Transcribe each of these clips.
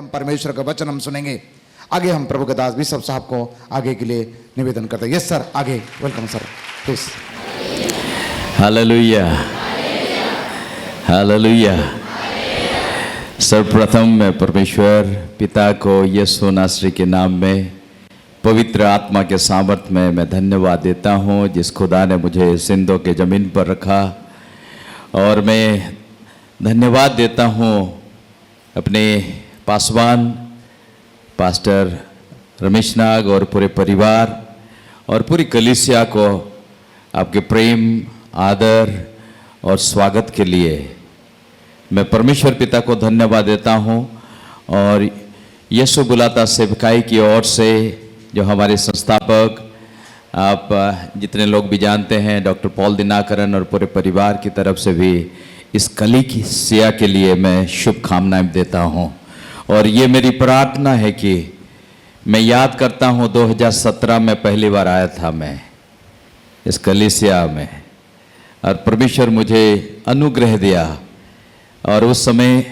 हम परमेश्वर का वचन हम सुनेंगे। आगे हम प्रभु के दास बिशप साहब को आगे के लिए निवेदन करते हैं। यस सर, आगे welcome sir, please. Hallelujah, hallelujah. सर्वप्रथम मैं परमेश्वर पिता को यीशु नासरी के नाम में पवित्र आत्मा के सामर्थ्य में मैं धन्यवाद देता हूँ, जिस खुदा ने मुझे जिंदों के ज़मीन पर रखा। और मैं धन्यवाद देता हूँ अपने पासवान पास्टर रमेश नाग और पूरे परिवार और पूरी कलीसिया को आपके प्रेम, आदर और स्वागत के लिए मैं परमेश्वर पिता को धन्यवाद देता हूँ। और यीशु बुलाता सेवकाई की ओर से जो हमारे संस्थापक, आप जितने लोग भी जानते हैं, डॉक्टर पॉल दिनाकरन और पूरे परिवार की तरफ से भी इस कलीसिया के लिए मैं शुभकामनाएं देता हूँ। और ये मेरी प्रार्थना है कि मैं याद करता हूँ 2017 में पहली बार आया था मैं इस कलीसिया में, और परमेश्वर मुझे अनुग्रह दिया। और उस समय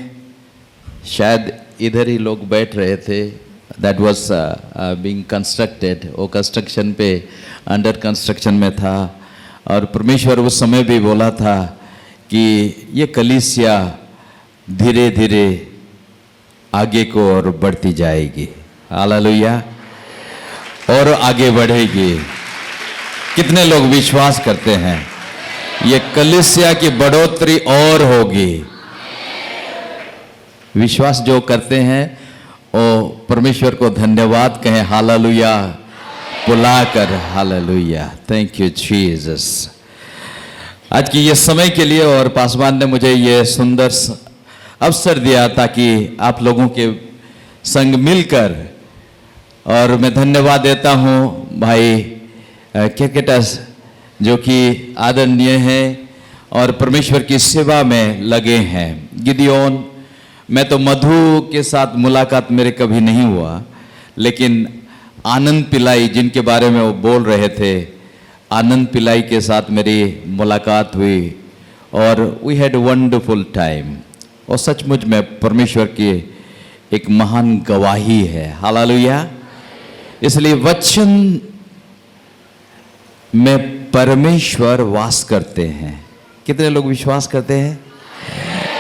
शायद इधर ही लोग बैठ रहे थे, दैट वॉज बीइंग कंस्ट्रक्टेड, वो कंस्ट्रक्शन पे अंडर कंस्ट्रक्शन में था। और परमेश्वर उस समय भी बोला था कि ये कलीसिया धीरे धीरे आगे को और बढ़ती जाएगी। हालेलुया, और आगे बढ़ेगी। कितने लोग विश्वास करते हैं ये कलीसिया की बढ़ोतरी और होगी? विश्वास जो करते हैं वो परमेश्वर को धन्यवाद कहें, हालेलुया बुलाकर, हालेलुया, थैंक यू जीसस। आज की ये समय के लिए और पासवान ने मुझे ये सुंदर अवसर दिया ताकि आप लोगों के संग मिलकर, और मैं धन्यवाद देता हूँ भाई क्रिकेटर्स जो कि आदरणीय हैं और परमेश्वर की सेवा में लगे हैं। गिदियोन, मैं तो मधु के साथ मुलाकात मेरे कभी नहीं हुआ, लेकिन आनंद पिलाई जिनके बारे में वो बोल रहे थे, आनंद पिलाई के साथ मेरी मुलाकात हुई और वी हैड वंडरफुल टाइम। और सचमुच में परमेश्वर की एक महान गवाही है। हालेलुया। इसलिए वचन में परमेश्वर वास करते हैं। कितने लोग विश्वास करते हैं?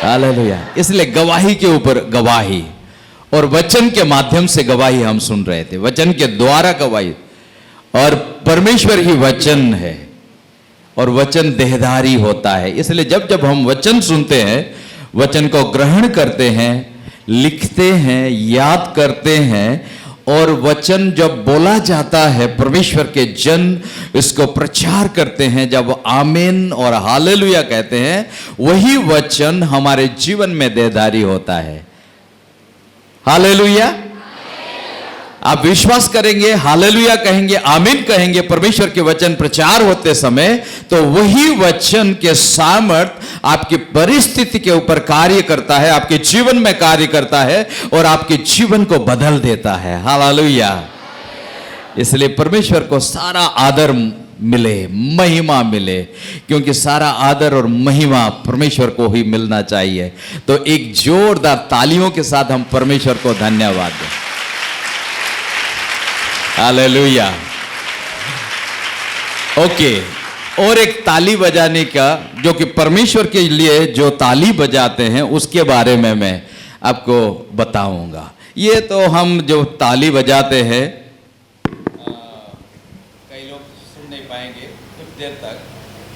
हालेलुया। इसलिए गवाही के ऊपर गवाही, और वचन के माध्यम से गवाही हम सुन रहे थे, वचन के द्वारा गवाही। और परमेश्वर ही वचन है और वचन देहधारी होता है। इसलिए जब जब हम वचन सुनते हैं, वचन को ग्रहण करते हैं, लिखते हैं, याद करते हैं, और वचन जब बोला जाता है, परमेश्वर के जन इसको प्रचार करते हैं, जब आमीन और हालेलुया कहते हैं, वही वचन हमारे जीवन में देहधारी होता है। हालेलुया। आप विश्वास करेंगे, हालेलुया कहेंगे, आमीन कहेंगे परमेश्वर के वचन प्रचार होते समय, तो वही वचन के सामर्थ आपकी परिस्थिति के ऊपर कार्य करता है, आपके जीवन में कार्य करता है और आपके जीवन को बदल देता है। हालेलुया। इसलिए परमेश्वर को सारा आदर मिले, महिमा मिले, क्योंकि सारा आदर और महिमा परमेश्वर को ही मिलना चाहिए। तो एक जोरदार तालियों के साथ हम परमेश्वर को धन्यवाद दें। हालेलुया। ओके, और एक ताली बजाने का, जो कि परमेश्वर के लिए जो ताली बजाते हैं उसके बारे में मैं आपको बताऊंगा। ये तो हम जो ताली बजाते हैं, कई लोग सुन नहीं पाएंगे कुछ देर तक,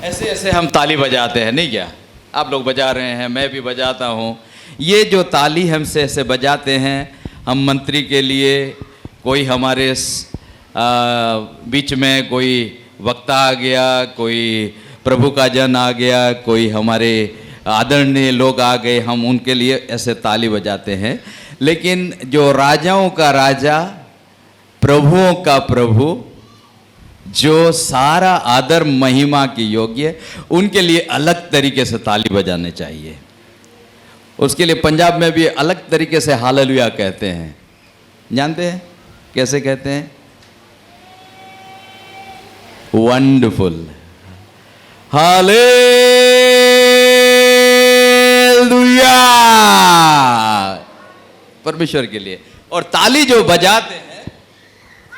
ऐसे ऐसे हम ताली बजाते हैं, नहीं क्या? आप लोग बजा रहे हैं, मैं भी बजाता हूँ। ये जो ताली हमसे ऐसे बजाते हैं, हम मंत्री के लिए, कोई हमारे बीच में कोई वक्ता आ गया, कोई प्रभु का जन आ गया, कोई हमारे आदरणीय लोग आ गए, हम उनके लिए ऐसे ताली बजाते हैं। लेकिन जो राजाओं का राजा, प्रभुओं का प्रभु, जो सारा आदर महिमा की योग्य, उनके लिए अलग तरीके से ताली बजाने चाहिए। उसके लिए पंजाब में भी अलग तरीके से हालेलुया कहते हैं। जानते हैं कैसे कहते हैं? Wonderful, hallelujah. पर परमेश्वर के लिए। और ताली जो बजाते हैं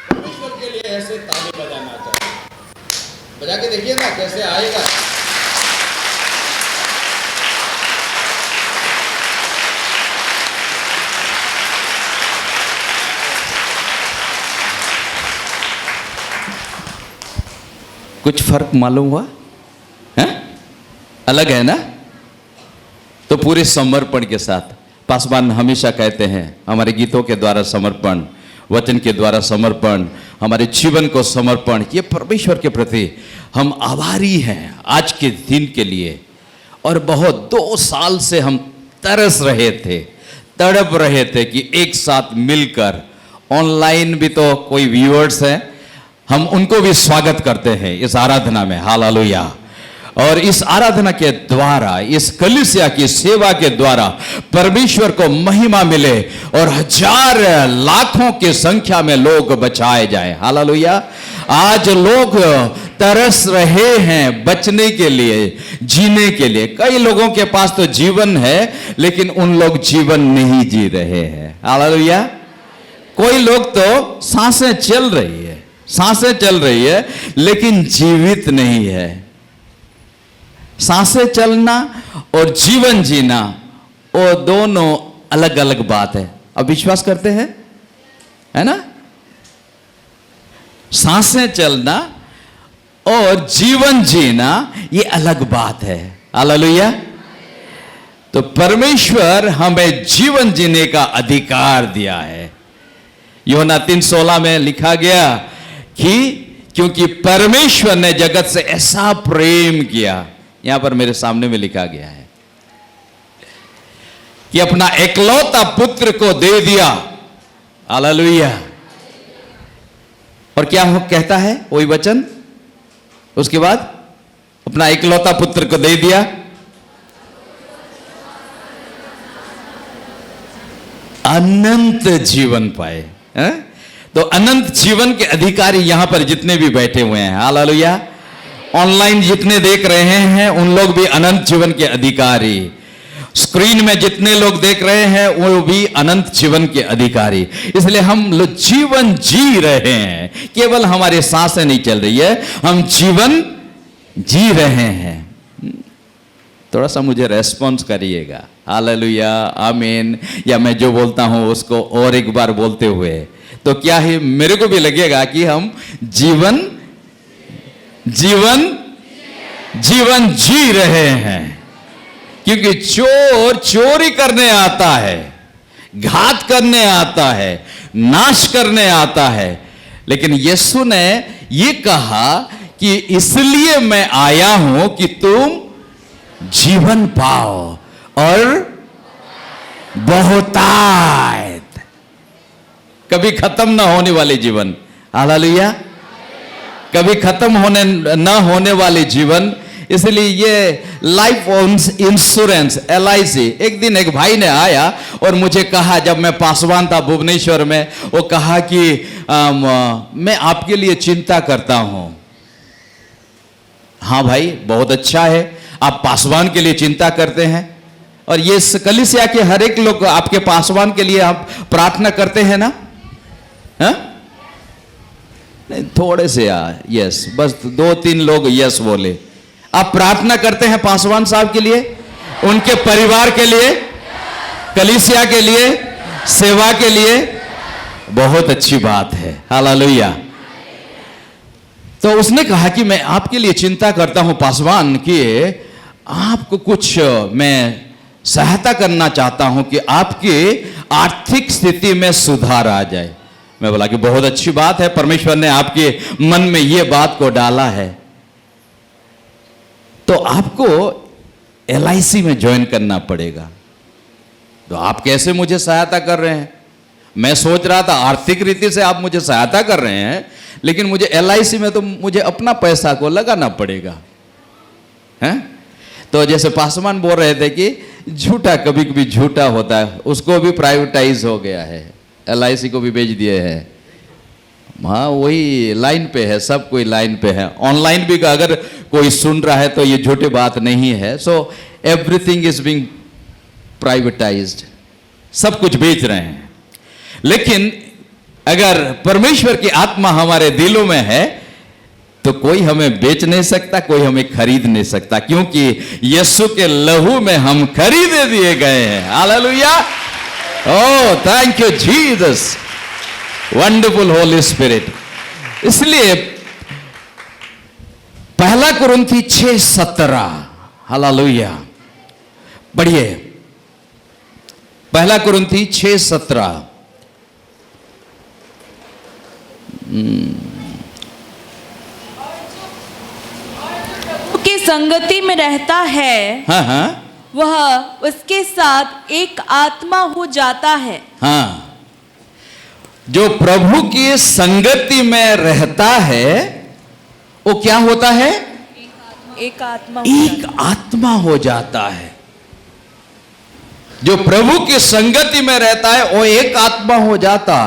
परमेश्वर के लिए, ऐसे ताली बजाना चाहिए। बजा के देखिए ना कैसे आएगा। कुछ फर्क मालूम हुआ है? अलग है ना? तो पूरे समर्पण के साथ पासवान हमेशा कहते हैं हमारे गीतों के द्वारा समर्पण, वचन के द्वारा समर्पण, हमारे जीवन को समर्पण, ये परमेश्वर के प्रति हम आभारी हैं आज के दिन के लिए। और बहुत 2 साल से हम तरस रहे थे, तड़प रहे थे कि एक साथ मिलकर, ऑनलाइन भी तो कोई व्यूअर्स हैं, हम उनको भी स्वागत करते हैं इस आराधना में। हालेलुया। और इस आराधना के द्वारा, इस कलीसिया की सेवा के द्वारा परमेश्वर को महिमा मिले और हजार लाखों की संख्या में लोग बचाए जाए। हालेलुया। आज लोग तरस रहे हैं बचने के लिए, जीने के लिए। कई लोगों के पास तो जीवन है लेकिन उन लोग जीवन नहीं जी रहे हैं। हालेलुया। कोई लोग तो सांसें चल रही है, सांसें चल रही है लेकिन जीवित नहीं है। सांसें चलना और जीवन जीना वो दोनों अलग अलग बात है। अब विश्वास करते हैं, है ना? सांसें चलना और जीवन जीना ये अलग बात है। हालेलुया। तो परमेश्वर हमें जीवन जीने का अधिकार दिया है। यूहन्ना 3:16 में लिखा गया कि क्योंकि परमेश्वर ने जगत से ऐसा प्रेम किया, यहां पर मेरे सामने में लिखा गया है कि अपना एकलौता पुत्र को दे दिया। हालेलुया। और क्या वो कहता है वही वचन उसके बाद, अपना एकलौता पुत्र को दे दिया अनंत जीवन पाए। है? तो अनंत जीवन के अधिकारी यहां पर जितने भी बैठे हुए हैं, हालेलुया, ऑनलाइन जितने देख रहे हैं उन लोग भी अनंत जीवन के अधिकारी, स्क्रीन में जितने लोग देख रहे हैं वो भी अनंत जीवन के अधिकारी। इसलिए हम लोग जीवन जी रहे हैं, केवल हमारी सांसें नहीं चल रही है, हम जीवन जी रहे हैं। थोड़ा सा मुझे रेस्पॉन्स करिएगा। हालेलुया, आमीन। या मैं जो बोलता हूं उसको और एक बार बोलते हुए, तो क्या है, मेरे को भी लगेगा कि हम जीवन जी रहे हैं। क्योंकि चोर चोरी करने आता है, घात करने आता है, नाश करने आता है, लेकिन यीशु ने ये कहा कि इसलिए मैं आया हूं कि तुम जीवन पाओ और बहुतायत, कभी खत्म ना होने वाले जीवन। हालेलुया। कभी खत्म होने ना होने वाले जीवन। इसलिए ये लाइफ इंश्योरेंस LIC, एक दिन एक भाई ने आया और मुझे कहा, जब मैं पासवान था भुवनेश्वर में, वो कहा कि मैं आपके लिए चिंता करता हूं। हाँ भाई, बहुत अच्छा है, आप पासवान के लिए चिंता करते हैं। और ये कलीसिया के हर एक लोग आपके पासवान के लिए आप प्रार्थना करते हैं ना? हाँ? नहीं, थोड़े से यस, बस 2-3 लोग यस बोले। आप प्रार्थना करते हैं पासवान साहब के लिए, उनके परिवार के लिए, कलीसिया के लिए, सेवा के लिए। बहुत अच्छी बात है। हालेलुया। तो उसने कहा कि मैं आपके लिए चिंता करता हूं पासवान, कि आपको कुछ मैं सहायता करना चाहता हूं कि आपकी आर्थिक स्थिति में सुधार आ जाए। मैं बोला कि बहुत अच्छी बात है, परमेश्वर ने आपके मन में यह बात को डाला है, तो आपको LIC में ज्वाइन करना पड़ेगा। तो आप कैसे मुझे सहायता कर रहे हैं? मैं सोच रहा था आर्थिक रीति से आप मुझे सहायता कर रहे हैं, लेकिन मुझे LIC में तो मुझे अपना पैसा को लगाना पड़ेगा। हैं? तो जैसे पासवान बोल रहे थे कि झूठा कभी कभी झूठा होता है, उसको भी प्राइवेटाइज हो गया है, LIC को भी बेच दिए हैं। हाँ, वही लाइन पे है, सब कोई लाइन पे है। ऑनलाइन भी अगर कोई सुन रहा है तो ये झूठी बात नहीं है। So everything is being privatised, सब कुछ बेच रहे हैं। लेकिन अगर परमेश्वर की आत्मा हमारे दिलों में है तो कोई हमें बेच नहीं सकता, कोई हमें खरीद नहीं सकता, क्योंकि यीशु के लहू में हम खरीदे दिए गए हैं। Hallelujah. Oh thank you Jesus, wonderful holy spirit. इसलिए पहला कुरिन्थी 6:17, हालेलुया, पढ़िए। पहला कुरिन्थी 6:17। की संगति में रहता है, हाँ हाँ वह उसके साथ एक आत्मा हो जाता है। हाँ, जो प्रभु की संगति में रहता है वो क्या होता है? एक आत्मा एक आत्मा हो जाता है। जो प्रभु की संगति में रहता है वो एक आत्मा हो जाता।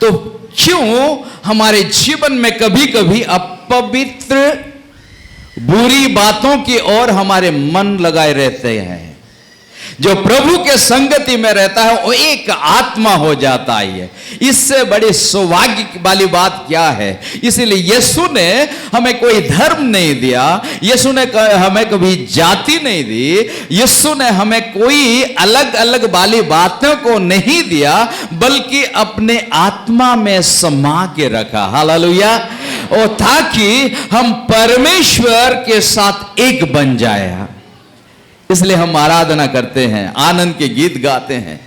तो क्यों हमारे जीवन में कभी कभी अपवित्र बुरी बातों की ओर हमारे मन लगाए रहते हैं? जो प्रभु के संगति में रहता है वो एक आत्मा हो जाता है। इससे बड़ी सौभाग्य वाली बात क्या है? इसीलिए यीशु ने हमें कोई धर्म नहीं दिया, यीशु ने हमें कभी जाति नहीं दी, यीशु ने हमें कोई अलग अलग वाली बातों को नहीं दिया, बल्कि अपने आत्मा में समा के रखा। हालेलुया। और ताकि हम परमेश्वर के साथ एक बन जाए। इसलिए हम आराधना करते हैं, आनंद के गीत गाते हैं।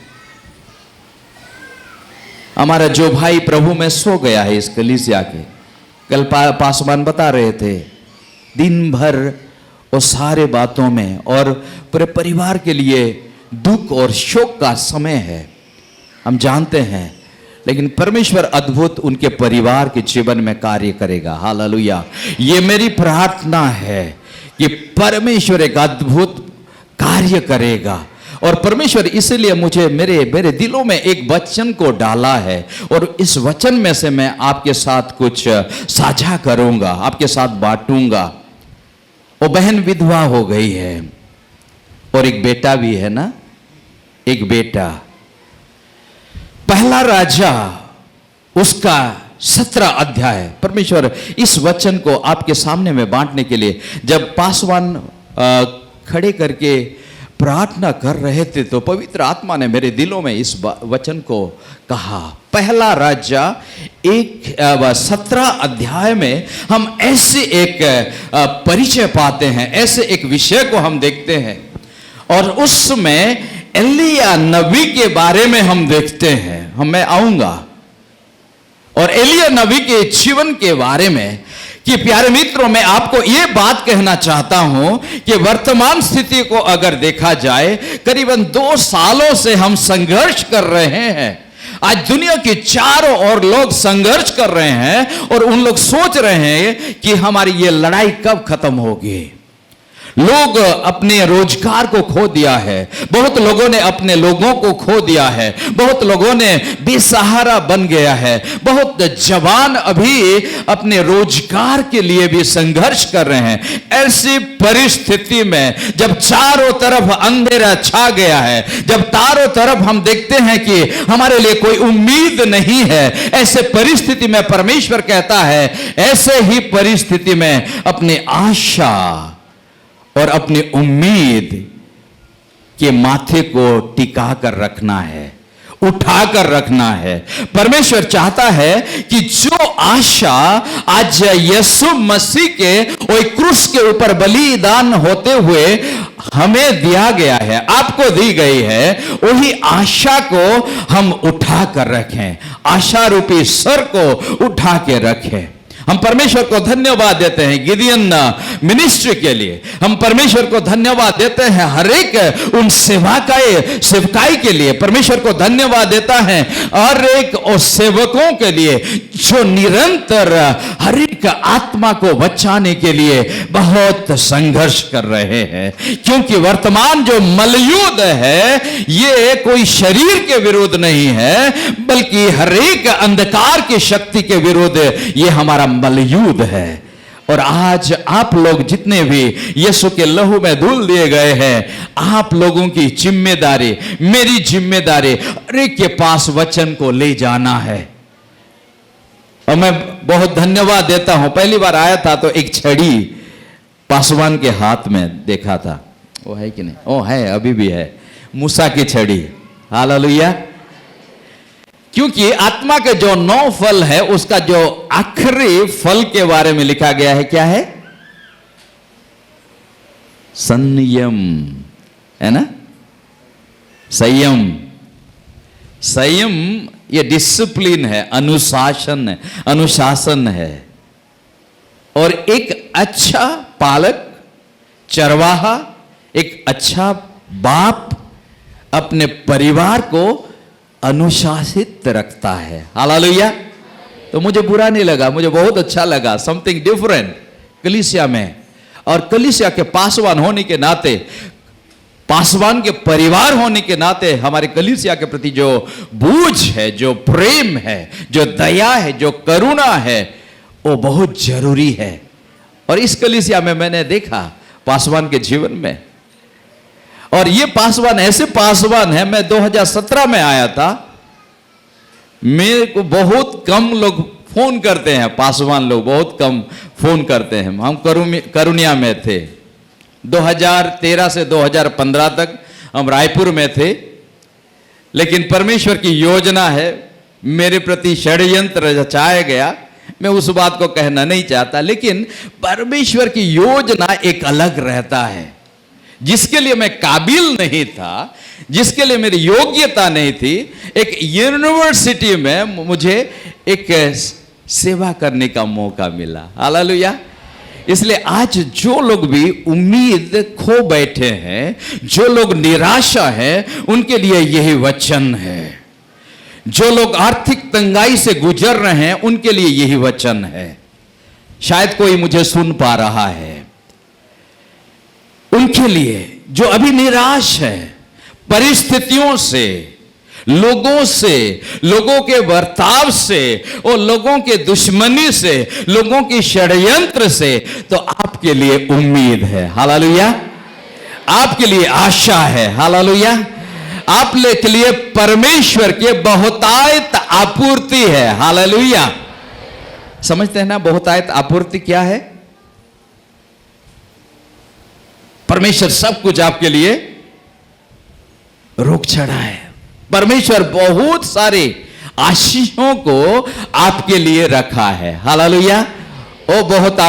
हमारा जो भाई प्रभु में सो गया है इस कलीसिया के, कल पासवान बता रहे थे, दिन भर वो सारे बातों में और पूरे परिवार के लिए दुख और शोक का समय है, हम जानते हैं। लेकिन परमेश्वर अद्भुत उनके परिवार के जीवन में कार्य करेगा। हालेलुया। ये मेरी प्रार्थना है कि परमेश्वर एक अद्भुत कार्य करेगा। और परमेश्वर इसलिए मुझे मेरे दिलों में एक वचन को डाला है, और इस वचन में से मैं आपके साथ कुछ साझा करूंगा, आपके साथ बांटूंगा। वो बहन विधवा हो गई है और एक बेटा भी है ना, एक बेटा। पहला राजा उसका 17 अध्याय, परमेश्वर इस वचन को आपके सामने में बांटने के लिए जब पासवान खड़े करके प्रार्थना कर रहे थे तो पवित्र आत्मा ने मेरे दिलों में इस वचन को कहा। पहला राजा 17 अध्याय में हम ऐसे एक परिचय पाते हैं, ऐसे एक विषय को हम देखते हैं, और उसमें एलिया नबी के बारे में हम देखते हैं। मैं आऊंगा और एलिया नबी के जीवन के बारे में कि प्यारे मित्रों, मैं आपको यह बात कहना चाहता हूं कि वर्तमान स्थिति को अगर देखा जाए, करीबन 2 सालों से हम संघर्ष कर रहे हैं। आज दुनिया के चारों ओर लोग संघर्ष कर रहे हैं और उन लोग सोच रहे हैं कि हमारी ये लड़ाई कब खत्म होगी। लोग अपने रोजगार को खो दिया है, बहुत लोगों ने अपने लोगों को खो दिया है, बहुत लोगों ने बेसहारा बन गया है, बहुत जवान अभी अपने रोजगार के लिए भी संघर्ष कर रहे हैं। ऐसी परिस्थिति में जब चारों तरफ अंधेरा छा गया है, जब चारों तरफ हम देखते हैं कि हमारे लिए कोई उम्मीद नहीं है, ऐसे परिस्थिति में परमेश्वर कहता है, ऐसे ही परिस्थिति में अपनी आशा और अपनी उम्मीद के माथे को टिका कर रखना है, उठा कर रखना है। परमेश्वर चाहता है कि जो आशा आज यीशु मसीह के वो क्रूस के ऊपर बलिदान होते हुए हमें दिया गया है, आपको दी गई है, वही आशा को हम उठा कर रखें, आशा रूपी सर को उठा के रखें। हम परमेश्वर को धन्यवाद देते हैं गिदियन मिनिस्ट्री के लिए, हम परमेश्वर को धन्यवाद देते हैं हर एक उन सेवकाई के लिए, परमेश्वर को धन्यवाद देता है हर एक उस सेवकों के लिए जो निरंतर हर एक आत्मा को बचाने के लिए बहुत संघर्ष कर रहे हैं। क्योंकि वर्तमान जो मलयुद्ध है ये कोई शरीर के विरुद्ध नहीं है, बल्कि हर एक अंधकार की शक्ति के विरुद्ध ये हमारा मलयुद्ध है। और आज आप लोग जितने भी यीशु के लहू में धुल दिए गए हैं, आप लोगों की जिम्मेदारी, मेरी जिम्मेदारी, हर एक के पास वचन को ले जाना है। और मैं बहुत धन्यवाद देता हूं, पहली बार आया था तो एक छड़ी पासवान के हाथ में देखा था, वो है कि नहीं? ओ है, अभी भी है, मूसा की छड़ी। हालेलुया। क्योंकि आत्मा के जो 9 फल है, उसका जो आखिरी फल के बारे में लिखा गया है, क्या है? संयम, है ना? संयम। संयम ये डिसिप्लिन है, अनुशासन है, अनुशासन है। और एक अच्छा पालक, चरवाहा, एक अच्छा बाप अपने परिवार को अनुशासित रखता है। हालेलुया। तो मुझे बुरा नहीं लगा, मुझे बहुत अच्छा लगा, समथिंग डिफरेंट कलीसिया में। और कलीसिया के पासवान होने के नाते, पासवान के परिवार होने के नाते हमारे कलीसिया के प्रति जो बूझ है, जो प्रेम है, जो दया है, जो करुणा है, वो बहुत जरूरी है। और इस कलीसिया में मैंने देखा पासवान के जीवन में, और ये पासवान ऐसे पासवान है, मैं 2017 में आया था, मेरे को बहुत कम लोग फोन करते हैं, पासवान लोग बहुत कम फोन करते हैं। हम करुणिया में थे, 2013 से 2015 तक हम रायपुर में थे। लेकिन परमेश्वर की योजना है, मेरे प्रति षड्यंत्र रचाया गया, मैं उस बात को कहना नहीं चाहता, लेकिन परमेश्वर की योजना एक अलग रहता है। जिसके लिए मैं काबिल नहीं था, जिसके लिए मेरी योग्यता नहीं थी, एक यूनिवर्सिटी में मुझे एक सेवा करने का मौका मिला। हालेलुया। इसलिए आज जो लोग भी उम्मीद खो बैठे हैं, जो लोग निराशा है, उनके लिए यही वचन है। जो लोग आर्थिक तंगाई से गुजर रहे हैं, उनके लिए यही वचन है। शायद कोई मुझे सुन पा रहा है, उनके लिए जो अभी निराश है परिस्थितियों से, लोगों से, लोगों के बर्ताव से, और लोगों के दुश्मनी से, लोगों की षड्यंत्र से, तो आपके लिए उम्मीद है। हालेलुया। आपके लिए आशा है। हालेलुया। आप के लिए परमेश्वर के बहुतायत आपूर्ति है। हालेलुया। समझते हैं ना बहुतायत आपूर्ति क्या है? परमेश्वर सब कुछ आपके लिए रोक चढ़ा है। परमेश्वर बहुत सारे आशीषों को आपके लिए रखा है। हालेलुया। वो बहुत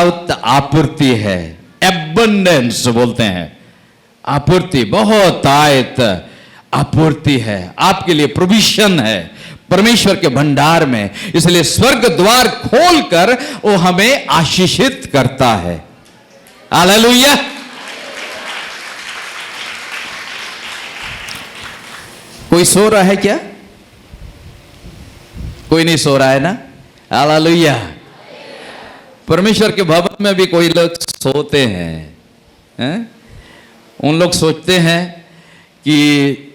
आपूर्ति है, एबंडेंस बोलते हैं, आपूर्ति, बहुत आयत आपूर्ति है आपके लिए, प्रोविजन है परमेश्वर के भंडार में। इसलिए स्वर्ग द्वार खोलकर वो हमें आशीषित करता है। हालेलुया। कोई सो रहा है क्या? कोई नहीं सो रहा है ना? हालेलुया। परमेश्वर के भवन में भी कोई लोग सोते हैं, उन लोग सोचते हैं कि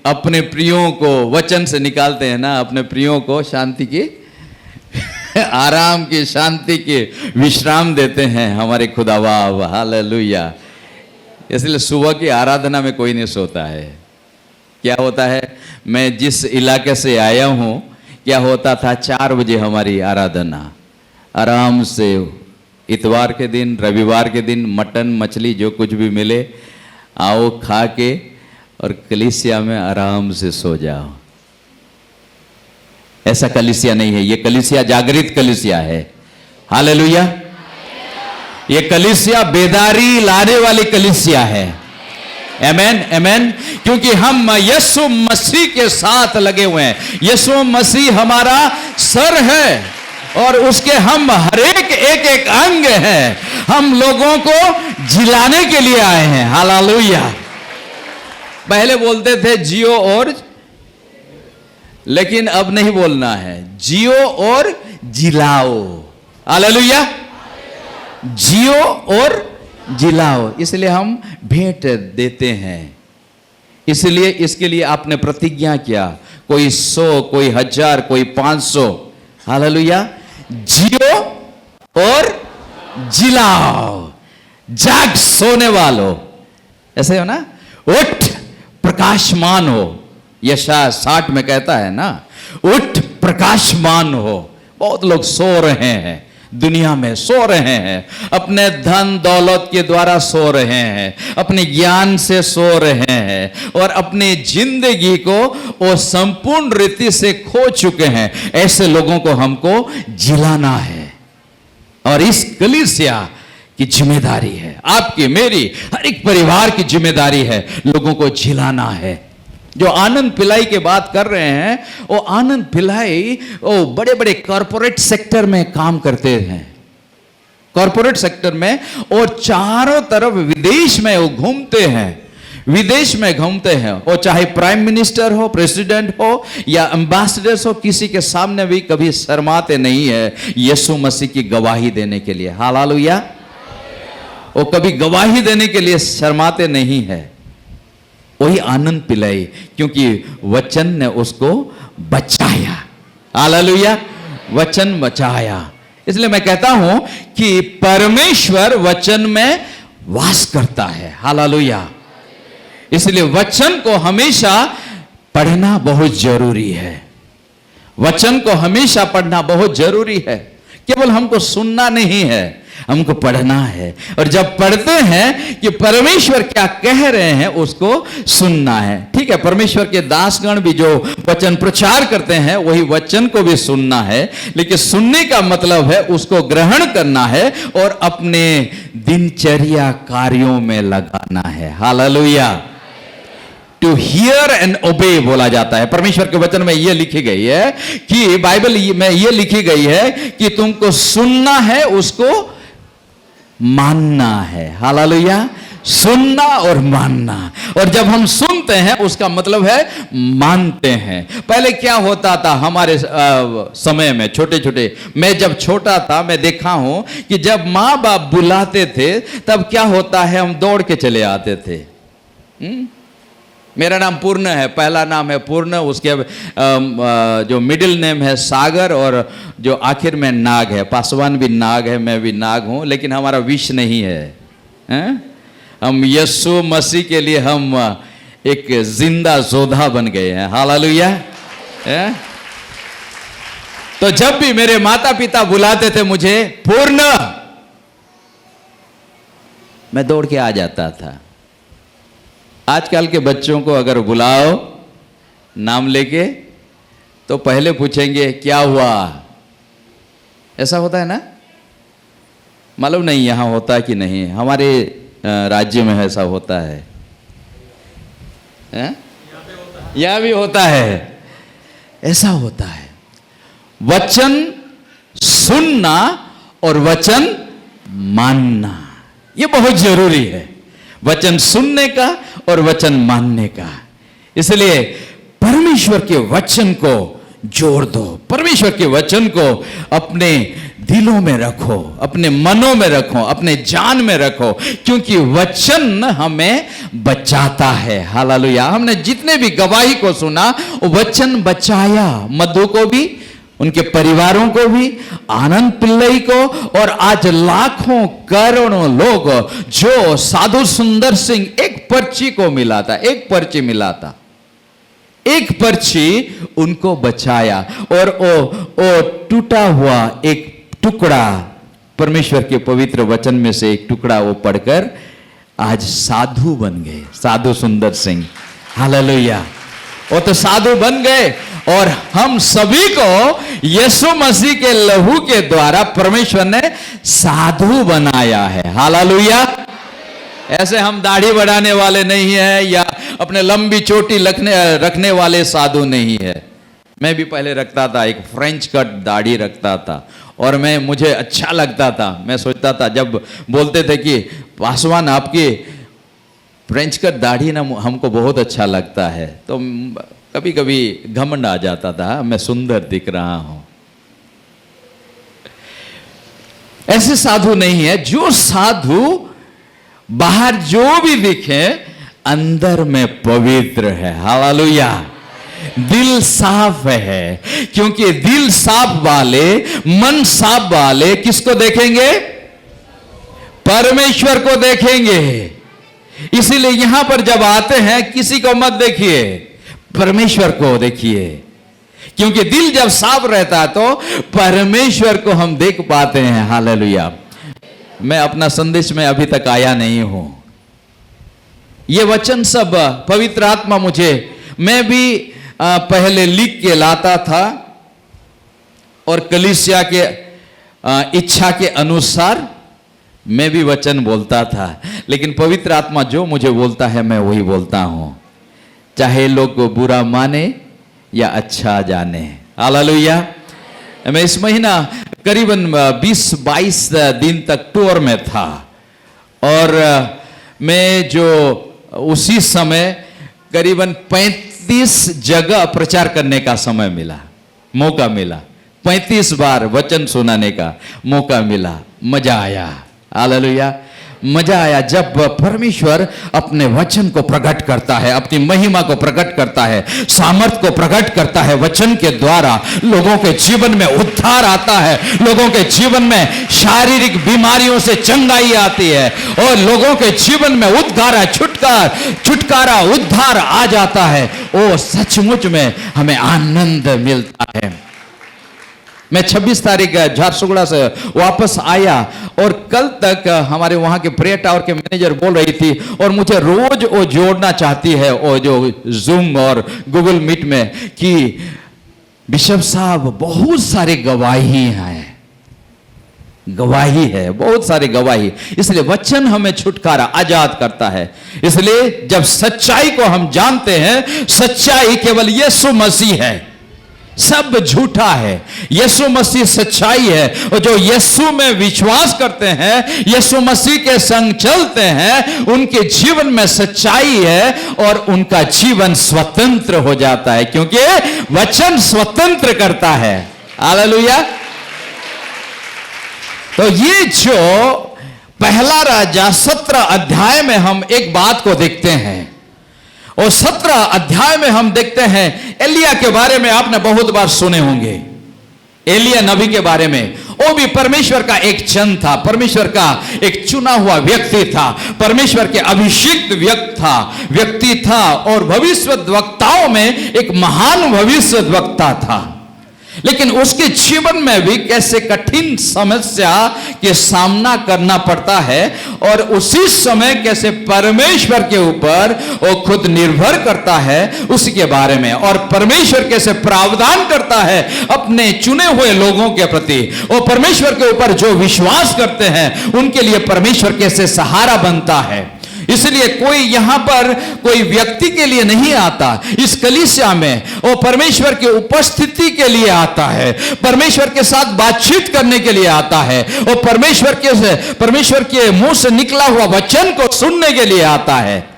अपने प्रियों को वचन से निकालते हैं ना, अपने प्रियों को शांति की आराम की, शांति की विश्राम देते हैं हमारे खुदावा। हालेलुया। इसलिए सुबह की आराधना में कोई नहीं सोता है। क्या होता है, मैं जिस इलाके से आया हूं, क्या होता था, 4 बजे हमारी आराधना, आराम से इतवार के दिन, रविवार के दिन मटन मछली जो कुछ भी मिले आओ खा के और कलीसिया में आराम से सो जाओ। ऐसा कलीसिया नहीं है, ये कलीसिया जागृत कलीसिया है। हालेलुया। ये कलीसिया बेदारी लाने वाली कलीसिया है। आमेन, आमेन। क्योंकि हम यीशु मसीह के साथ लगे हुए हैं। यीशु मसीह हमारा सर है और उसके हम हर एक अंग हैं। हम लोगों को जिलाने के लिए आए हैं। हालेलुया। पहले बोलते थे जियो और, लेकिन अब नहीं बोलना है, जियो और जिलाओ। हालेलुया। जियो और जिलाओ। इसलिए हम भेंट देते हैं। इसलिए इसके लिए आपने प्रतिज्ञा किया, कोई 100, कोई 1000, कोई 500। हालेलुया। जियो और जिलाओ, जाग सोने वालों, ऐसे हो ना, उठ प्रकाशमान हो। यशायाह 60 में कहता है ना, उठ प्रकाशमान हो। बहुत लोग सो रहे हैं, दुनिया में सो रहे हैं, अपने धन दौलत के द्वारा सो रहे हैं, अपने ज्ञान से सो रहे हैं और अपनी जिंदगी को वो संपूर्ण रीति से खो चुके हैं। ऐसे लोगों को हमको जिलाना है और इस कलीसिया की जिम्मेदारी है, आपकी मेरी हर एक परिवार की जिम्मेदारी है, लोगों को जिलाना है। जो आनंद पिल्लाई की बात कर रहे हैं, वो आनंद पिल्लाई वो बड़े बड़े कॉरपोरेट सेक्टर में काम करते हैं, कॉरपोरेट सेक्टर में, और चारों तरफ विदेश में वो घूमते हैं, विदेश में घूमते हैं। वो चाहे प्राइम मिनिस्टर हो, प्रेसिडेंट हो या एम्बेसडर्स हो, किसी के सामने भी कभी शर्माते नहीं है यीशु मसीह की गवाही देने के लिए। हालेलुया। वो कभी गवाही देने के लिए शर्माते नहीं है। वही आनंद पिल्लाई, क्योंकि वचन ने उसको बचाया। हालेलुया। वचन बचाया। इसलिए मैं कहता हूं कि परमेश्वर वचन में वास करता है। हालेलुया। इसलिए वचन को हमेशा पढ़ना बहुत जरूरी है। वचन को हमेशा पढ़ना बहुत जरूरी है। केवल हमको सुनना नहीं है, हमको पढ़ना है। और जब पढ़ते हैं कि परमेश्वर क्या कह रहे हैं, उसको सुनना है। ठीक है, परमेश्वर के दासगण भी जो वचन प्रचार करते हैं, वही वचन को भी सुनना है। लेकिन सुनने का मतलब है उसको ग्रहण करना है और अपने दिनचर्या कार्यों में लगाना है। हालेलुया। टू हियर एंड ओबे बोला जाता है। परमेश्वर के वचन में यह लिखी गई है कि बाइबल में यह लिखी गई है कि तुमको सुनना है, उसको मानना है। हालेलुया। सुनना और मानना। और जब हम सुनते हैं उसका मतलब है मानते हैं। पहले क्या होता था हमारे समय में, छोटे छोटे, मैं जब छोटा था मैं देखा हूं कि जब माँ बाप बुलाते थे तब क्या होता है, हम दौड़ के चले आते थे। मेरा नाम पूर्ण है, पहला नाम है पूर्ण, उसके जो मिडिल नेम है सागर और जो आखिर में नाग है। पासवान भी नाग है, मैं भी नाग हूं, लेकिन हमारा विष नहीं है। हम यीशु मसीह के लिए हम एक जिंदा जोधा बन गए हैं। हालेलुया। तो जब भी मेरे माता पिता बुलाते थे मुझे पूर्ण, मैं दौड़ के आ जाता था। आजकल के बच्चों को अगर बुलाओ नाम लेके तो पहले पूछेंगे क्या हुआ। ऐसा होता है ना? मालूम नहीं यहां होता कि नहीं, हमारे राज्य में ऐसा होता है। यह भी होता है, ऐसा होता है। वचन सुनना और वचन मानना, यह बहुत जरूरी है। वचन सुनने का और वचन मानने का। इसलिए परमेश्वर के वचन को जोड़ दो, परमेश्वर के वचन को अपने दिलों में रखो, अपने मनों में रखो, अपने जान में रखो, क्योंकि वचन हमें बचाता है। हालेलुया। हमने जितने भी गवाही को सुना, वचन बचाया। मधु को भी, उनके परिवारों को भी, आनंद पिल्लाई को, और आज लाखों करोड़ों लोग जो साधु सुंदर सिंह, एक पर्ची को मिला था, एक पर्ची मिला था, एक पर्ची उनको बचाया। और वो टूटा हुआ एक टुकड़ा, परमेश्वर के पवित्र वचन में से एक टुकड़ा वो पढ़कर आज साधु बन गए, साधु सुंदर सिंह। हालेलुया। वो तो साधु बन गए और हम सभी को यीशु मसीह के लहू के द्वारा परमेश्वर ने साधु बनाया है। हालेलुया। ऐसे हम दाढ़ी बढ़ाने वाले नहीं है या अपने लंबी चोटी रखने वाले साधु नहीं है। मैं भी पहले रखता था, एक फ्रेंच कट दाढ़ी रखता था और मुझे अच्छा लगता था। मैं सोचता था, जब बोलते थे कि पासवान आपकी फ्रेंच कट दाढ़ी ना हमको बहुत अच्छा लगता है, तो कभी कभी घमंड आ जाता था, मैं सुंदर दिख रहा हूं। ऐसे साधु नहीं है। जो साधु बाहर जो भी दिखे अंदर में पवित्र है। हालेलुया। दिल साफ है, क्योंकि दिल साफ वाले, मन साफ वाले किसको देखेंगे? परमेश्वर को देखेंगे। इसीलिए यहां पर जब आते हैं किसी को मत देखिए, परमेश्वर को देखिए, क्योंकि दिल जब साफ रहता तो परमेश्वर को हम देख पाते हैं। हालेलुया। मैं अपना संदेश में अभी तक आया नहीं हूं। ये वचन सब पवित्र आत्मा मुझे, मैं भी पहले लिख के लाता था और कलीसिया के इच्छा के अनुसार मैं भी वचन बोलता था, लेकिन पवित्र आत्मा जो मुझे बोलता है मैं वही बोलता हूं, चाहे लोग को बुरा माने या अच्छा जाने। हालेलुया। मैं इस महीना करीबन 20-22 दिन तक टूर में था और मैं जो उसी समय करीबन 35 जगह प्रचार करने का समय मिला, मौका मिला, 35 बार वचन सुनाने का मौका मिला। मजा आया। हालेलुया। मजा आया जब परमेश्वर अपने वचन को प्रकट करता है, अपनी महिमा को प्रकट करता है, सामर्थ को प्रकट करता है। वचन के द्वारा लोगों के जीवन में उद्धार आता है, लोगों के जीवन में शारीरिक बीमारियों से चंगाई आती है और लोगों के जीवन में छुटकारा उद्धार आ जाता है। ओ सचमुच में हमें आनंद मिलता है। मैं 26 तारीख झारसुगुड़ा से वापस आया और कल तक हमारे वहां के प्रेयर टावर के मैनेजर बोल रही थी और मुझे रोज वो जोड़ना चाहती है, वो जो जूम और गूगल मीट में, कि बिशप साहब बहुत सारी गवाही है, बहुत सारी गवाही। इसलिए वचन हमें छुटकारा आजाद करता है। इसलिए जब सच्चाई को हम जानते हैं, सच्चाई केवल यीशु मसीह है, सब झूठा है। यीशु मसीह सच्चाई है और जो यीशु में विश्वास करते हैं, यीशु मसीह के संग चलते हैं, उनके जीवन में सच्चाई है और उनका जीवन स्वतंत्र हो जाता है, क्योंकि वचन स्वतंत्र करता है। हालेलुया। तो ये जो पहला राजा 17 अध्याय में हम एक बात को देखते हैं और 17 अध्याय में हम देखते हैं एलिया के बारे में। आपने बहुत बार सुने होंगे एलिया नबी के बारे में। वो भी परमेश्वर का एक जन था, परमेश्वर का एक चुना हुआ व्यक्ति था, परमेश्वर के अभिषिक्त व्यक्ति था और भविष्यद्वक्ताओं में एक महान भविष्यद्वक्ता था। लेकिन उसके जीवन में भी कैसे कठिन समस्या के सामना करना पड़ता है और उसी समय कैसे परमेश्वर के ऊपर वो खुद निर्भर करता है उसके बारे में, और परमेश्वर कैसे प्रावधान करता है अपने चुने हुए लोगों के प्रति। वो परमेश्वर के ऊपर जो विश्वास करते हैं उनके लिए परमेश्वर कैसे सहारा बनता है। इसलिए कोई यहां पर कोई व्यक्ति के लिए नहीं आता, इस कलीसिया में वो परमेश्वर की उपस्थिति के लिए आता है, परमेश्वर के साथ बातचीत करने के लिए आता है, वो परमेश्वर के मुंह से निकला हुआ वचन को सुनने के लिए आता है।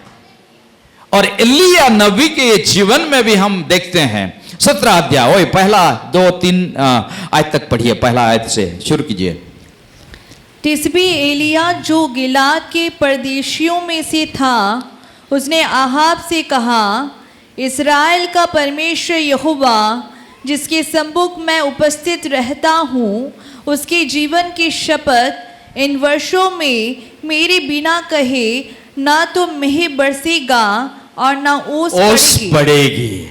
और एलिया नबी के जीवन में भी हम देखते हैं 17 अध्याय, वही पहला 2-3 आयत तक पढ़िए, पहला आयत से शुरू कीजिए। तिस्बी एलिया जो गिलाद के परदेशियों में से था, उसने आहाब से कहा, इस्राएल का परमेश्वर यहोवा जिसके सम्मुख मैं उपस्थित रहता हूँ, उसके जीवन की शपथ, इन वर्षों में मेरे बिना कहे ना तो मेह बरसेगा और ना ओस पड़ेगी।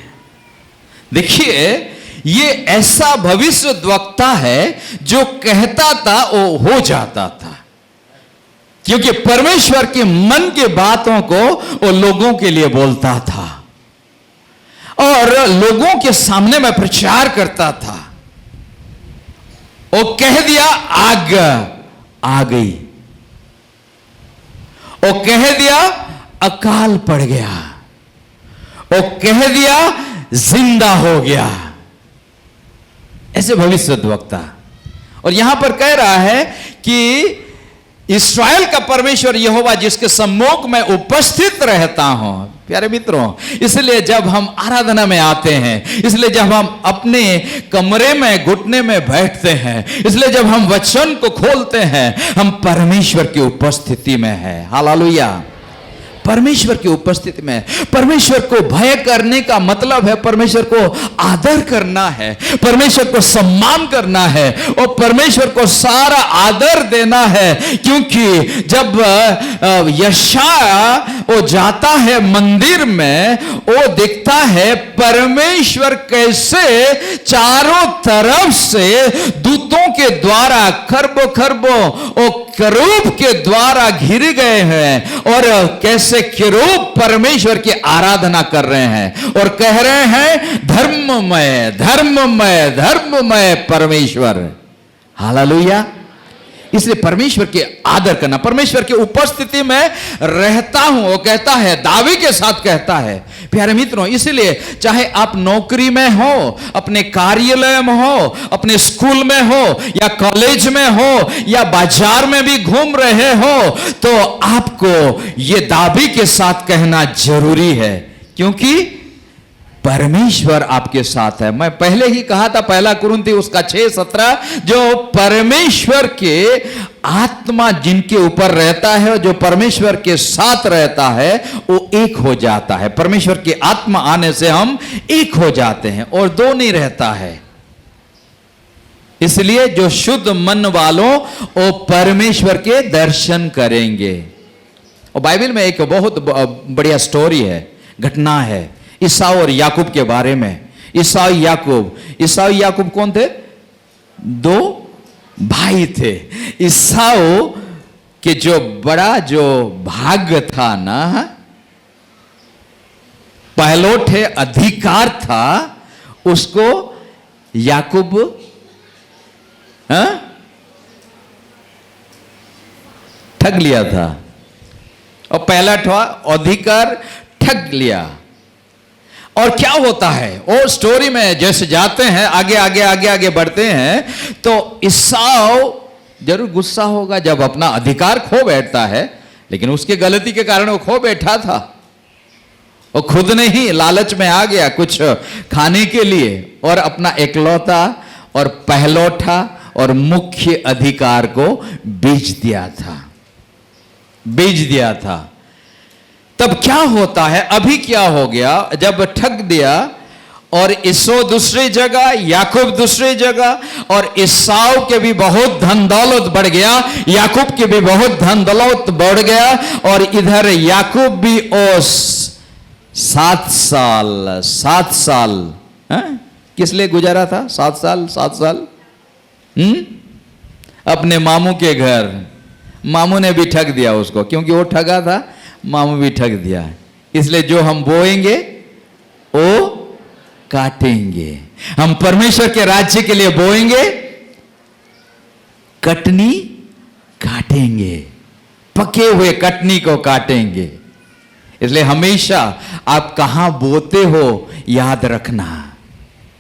देखिए ये ऐसा भविष्यद्वक्ता है जो कहता था वो हो जाता था, क्योंकि परमेश्वर के मन के बातों को वो लोगों के लिए बोलता था और लोगों के सामने में प्रचार करता था। वो कह दिया आग आ गई, वो कह दिया अकाल पड़ गया, वो कह दिया जिंदा हो गया। ऐसे भविष्यद्वक्ता। और यहां पर कह रहा है कि इस्राएल का परमेश्वर यहोवा जिसके सम्मुख में उपस्थित रहता हूं। प्यारे मित्रों, इसलिए जब हम आराधना में आते हैं, इसलिए जब हम अपने कमरे में घुटने में बैठते हैं, इसलिए जब हम वचन को खोलते हैं, हम परमेश्वर की उपस्थिति में हैं। हालेलुया। परमेश्वर की उपस्थिति में। परमेश्वर को भय करने का मतलब है परमेश्वर को आदर करना है, परमेश्वर को सम्मान करना है और परमेश्वर को सारा आदर देना है। क्योंकि जब यशायाह वो जाता है मंदिर में, वो देखता है परमेश्वर कैसे चारों तरफ से दूतों के द्वारा खरबों खरबों वो करूब के द्वारा घिर गए हैं और कैसे किरूब परमेश्वर की आराधना कर रहे हैं और कह रहे हैं धर्ममय धर्ममय धर्ममय परमेश्वर। हालेलुया। इसलिए परमेश्वर के आदर करना, परमेश्वर की उपस्थिति में रहता हूं, वो कहता है, दावे के साथ कहता है। प्यारे मित्रों, इसलिए चाहे आप नौकरी में हो, अपने कार्यालय में हो, अपने स्कूल में हो या कॉलेज में हो या बाजार में भी घूम रहे हो, तो आपको ये दावे के साथ कहना जरूरी है क्योंकि परमेश्वर आपके साथ है। मैं पहले ही कहा था, पहला कुरिन्थी उसका 6:17, जो परमेश्वर के आत्मा जिनके ऊपर रहता है, जो परमेश्वर के साथ रहता है, वो एक हो जाता है। परमेश्वर की आत्मा आने से हम एक हो जाते हैं और दो नहीं रहता है। इसलिए जो शुद्ध मन वालों वो परमेश्वर के दर्शन करेंगे। और बाइबल में एक बहुत बढ़िया स्टोरी है, घटना है ईसाऊ और याकूब के बारे में। ईसाऊ याकूब कौन थे? दो भाई थे। ईसाऊ के जो बड़ा जो भाग्य था ना, पहलोठ अधिकार था, उसको याकूब ठग लिया था और पहला अधिकार ठग लिया। और क्या होता है वो स्टोरी में जैसे जाते हैं, आगे आगे आगे आगे बढ़ते हैं, तो ईसाऊ जरूर गुस्सा होगा जब अपना अधिकार खो बैठता है, लेकिन उसकी गलती के कारण वो खो बैठा था। वो खुद नहीं लालच में आ गया कुछ खाने के लिए और अपना एकलौता और पहलौठा और मुख्य अधिकार को बेच दिया था। तब क्या होता है, अभी क्या हो गया, जब ठग दिया और ईसो दूसरी जगह, याकूब दूसरी जगह, और ईसाऊ के भी बहुत धन दौलत बढ़ गया, याकूब के भी बहुत धन दौलत बढ़ गया, और इधर याकूब भी ओस 7 साल किस लिए गुजारा था? 7 साल अपने मामू के घर। मामू ने भी ठग दिया उसको, क्योंकि वो ठगा था, मामू भी ठग दिया। इसलिए जो हम बोएंगे वो काटेंगे। हम परमेश्वर के राज्य के लिए बोएंगे, कटनी काटेंगे, पके हुए कटनी को काटेंगे। इसलिए हमेशा आप कहां बोते हो याद रखना,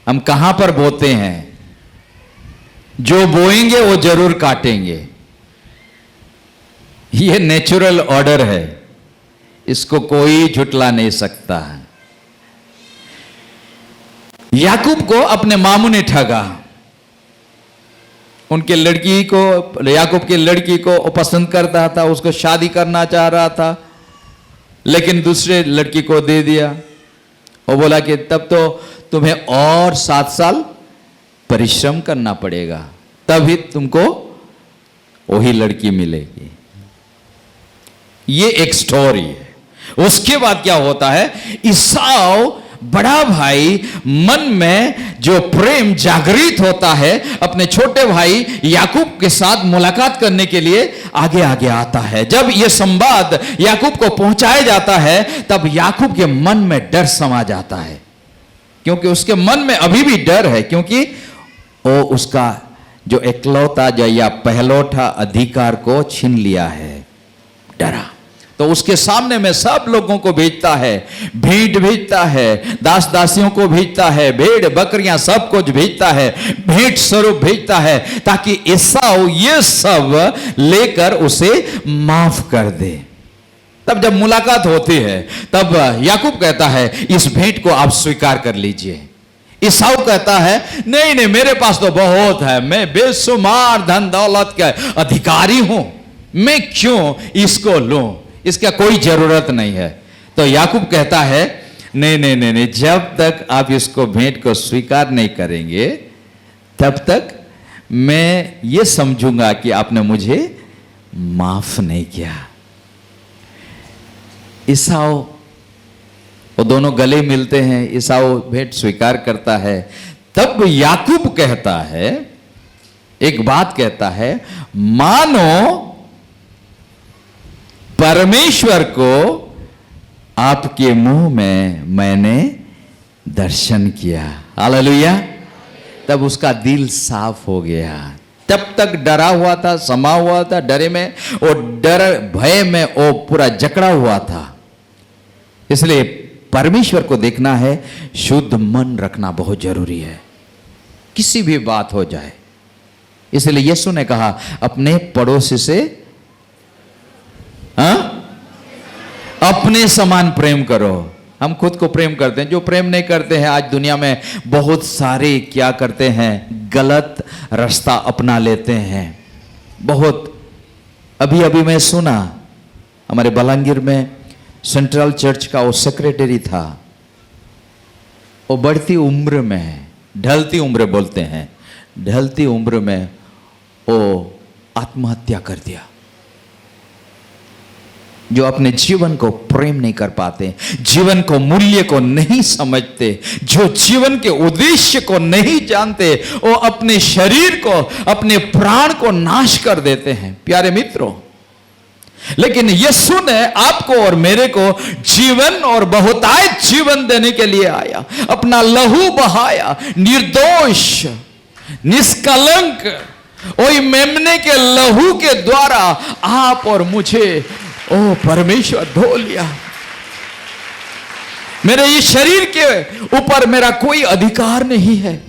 हम कहां पर बोते हैं। जो बोएंगे वो जरूर काटेंगे। ये नेचुरल ऑर्डर है, इसको कोई झुटला नहीं सकता। याकूब को अपने मामू ने ठगा। उनके लड़की को, याकूब की लड़की को पसंद करता था, उसको शादी करना चाह रहा था, लेकिन दूसरे लड़की को दे दिया। वो बोला कि तब तो तुम्हें और 7 साल परिश्रम करना पड़ेगा, तभी तुमको वही लड़की मिलेगी। ये एक स्टोरी है। उसके बाद क्या होता है, ईसाऊ बड़ा भाई मन में जो प्रेम जागृत होता है, अपने छोटे भाई याकूब के साथ मुलाकात करने के लिए आगे आगे आता है। जब यह संवाद याकूब को पहुंचाया जाता है, तब याकूब के मन में डर समा जाता है, क्योंकि उसके मन में अभी भी डर है, क्योंकि वो उसका जो एकलौता जो या पहलौठा अधिकार को छीन लिया है। डरा तो उसके सामने में सब लोगों को भेजता है, भेंट भेजता है, दास दासियों को भेजता है, भेड़ बकरियां सब कुछ भेजता है, भेंट स्वरूप भेजता है, ताकि ईसाऊ ये सब लेकर उसे माफ कर दे। तब जब मुलाकात होती है, तब याकूब कहता है इस भेंट को आप स्वीकार कर लीजिए। ईसाऊ कहता है नहीं नहीं, मेरे पास तो बहुत है, मैं बेशुमार धन दौलत का अधिकारी हूं, मैं क्यों इसको लूं। इसका कोई जरूरत नहीं है। तो याकूब कहता है नहीं नहीं नहीं नहीं, जब तक आप इसको भेंट को स्वीकार नहीं करेंगे तब तक मैं ये समझूंगा कि आपने मुझे माफ नहीं किया। ईसाऊ, वो दोनों गले मिलते हैं, ईसाऊ भेंट स्वीकार करता है। तब याकूब कहता है, एक बात कहता है, मानो परमेश्वर को आपके मुंह में मैंने दर्शन किया। हालेलुया। तब उसका दिल साफ हो गया। तब तक डरा हुआ था, समा हुआ था डरे में, और डर भय में वो पूरा जकड़ा हुआ था। इसलिए परमेश्वर को देखना है, शुद्ध मन रखना बहुत जरूरी है, किसी भी बात हो जाए। इसलिए यीशु ने कहा अपने पड़ोसी से अपने समान प्रेम करो। हम खुद को प्रेम करते हैं, जो प्रेम नहीं करते हैं आज दुनिया में बहुत सारे क्या करते हैं, गलत रास्ता अपना लेते हैं। बहुत अभी अभी मैं सुना, हमारे बलांगीर में सेंट्रल चर्च का वो सेक्रेटरी था, वो बढ़ती उम्र में, ढलती उम्र बोलते हैं, ढलती उम्र में वो आत्महत्या कर दिया। जो अपने जीवन को प्रेम नहीं कर पाते, जीवन को मूल्य को नहीं समझते, जो जीवन के उद्देश्य को नहीं जानते, वो अपने शरीर को, अपने प्राण को नाश कर देते हैं प्यारे मित्रों। लेकिन यीशु ने आपको और मेरे को जीवन और बहुतायत जीवन देने के लिए आया, अपना लहू बहाया, निर्दोष निष्कलंक, वही मेमने के लहू के द्वारा आप और मुझे ओ परमेश्वर धो लिया। मेरे ये शरीर के ऊपर मेरा कोई अधिकार नहीं है।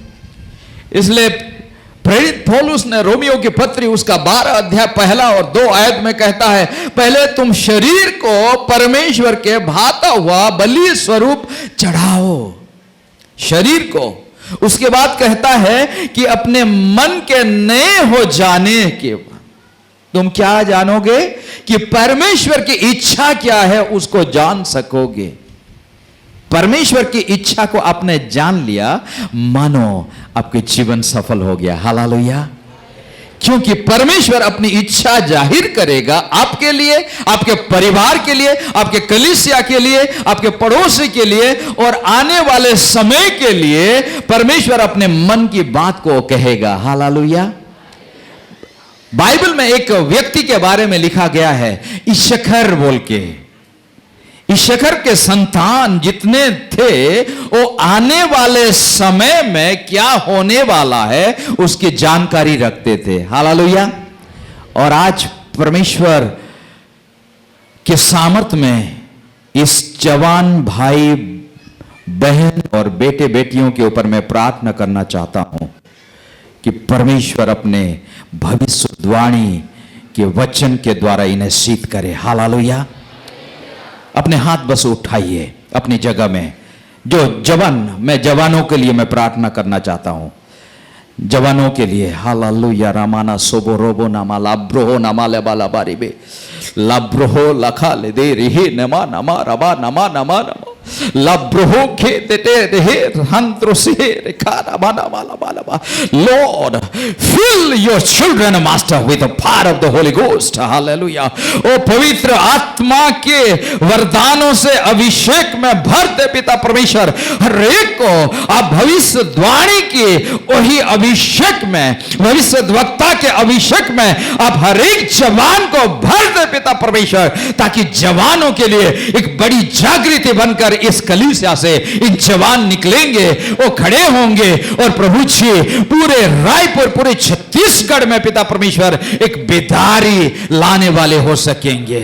इसलिए प्रेरित पौलुस ने रोमियो की पत्री उसका 12 अध्याय 1 और 2 आयत में कहता है, पहले तुम शरीर को परमेश्वर के भाता हुआ बलि स्वरूप चढ़ाओ, शरीर को। उसके बाद कहता है कि अपने मन के नए हो जाने के बाद तुम क्या जानोगे कि परमेश्वर की इच्छा क्या है, उसको जान सकोगे। परमेश्वर की इच्छा को आपने जान लिया, मानो आपके जीवन सफल हो गया। हालेलुया। क्योंकि परमेश्वर अपनी इच्छा जाहिर करेगा आपके लिए, आपके परिवार के लिए, आपके कलीसिया के लिए, आपके पड़ोसी के लिए, और आने वाले समय के लिए परमेश्वर अपने मन की बात को कहेगा। हालेलुया। बाइबल में एक व्यक्ति के बारे में लिखा गया है, इशखर बोल के। इशखर के संतान जितने थे, वो आने वाले समय में क्या होने वाला है उसकी जानकारी रखते थे। हालेलुया। और आज परमेश्वर के सामर्थ में इस जवान भाई बहन और बेटे बेटियों के ऊपर मैं प्रार्थना करना चाहता हूं कि परमेश्वर अपने भविष्यवाणी के वचन के द्वारा इन्हें सिद्ध करे। हालेलुया। अपने हाथ बस उठाइए अपनी जगह में। जो जवान, मैं जवानों के लिए मैं प्रार्थना करना चाहता हूं, जवानों के लिए। हालेलुया। रामाना सोबो रोबो नामा लाब्रोहो नामा लेबाला बारीबे लाब्रोहो लखा ले दे रिहे नमा नमा रबा नमा नमा नमा लाब्रोहो खे देते रहे हंत्रो से रेखा नमा नमा नमा नमा। Lord, fill your children, Master, with the power of the Holy Ghost. Hallelujah. ओ पवित्र आत्मा के वरदानों से अभिषेक में भर दे पिता परमेश्वर। हर एक को आप भविष्यवाणी की वही अभिषेक में, भविष्य वक्ता के अभिषेक में आप हर एक जवान को भर दे पिता परमेश्वर, ताकि जवानों के लिए एक बड़ी जागृति बनकर इस कलीसिया से इन जवान निकलेंगे, वो खड़े होंगे और प्रभु जी पूरे रायपुर, पूरे छत्तीसगढ़ में पिता परमेश्वर एक बेदारी लाने वाले हो सकेंगे।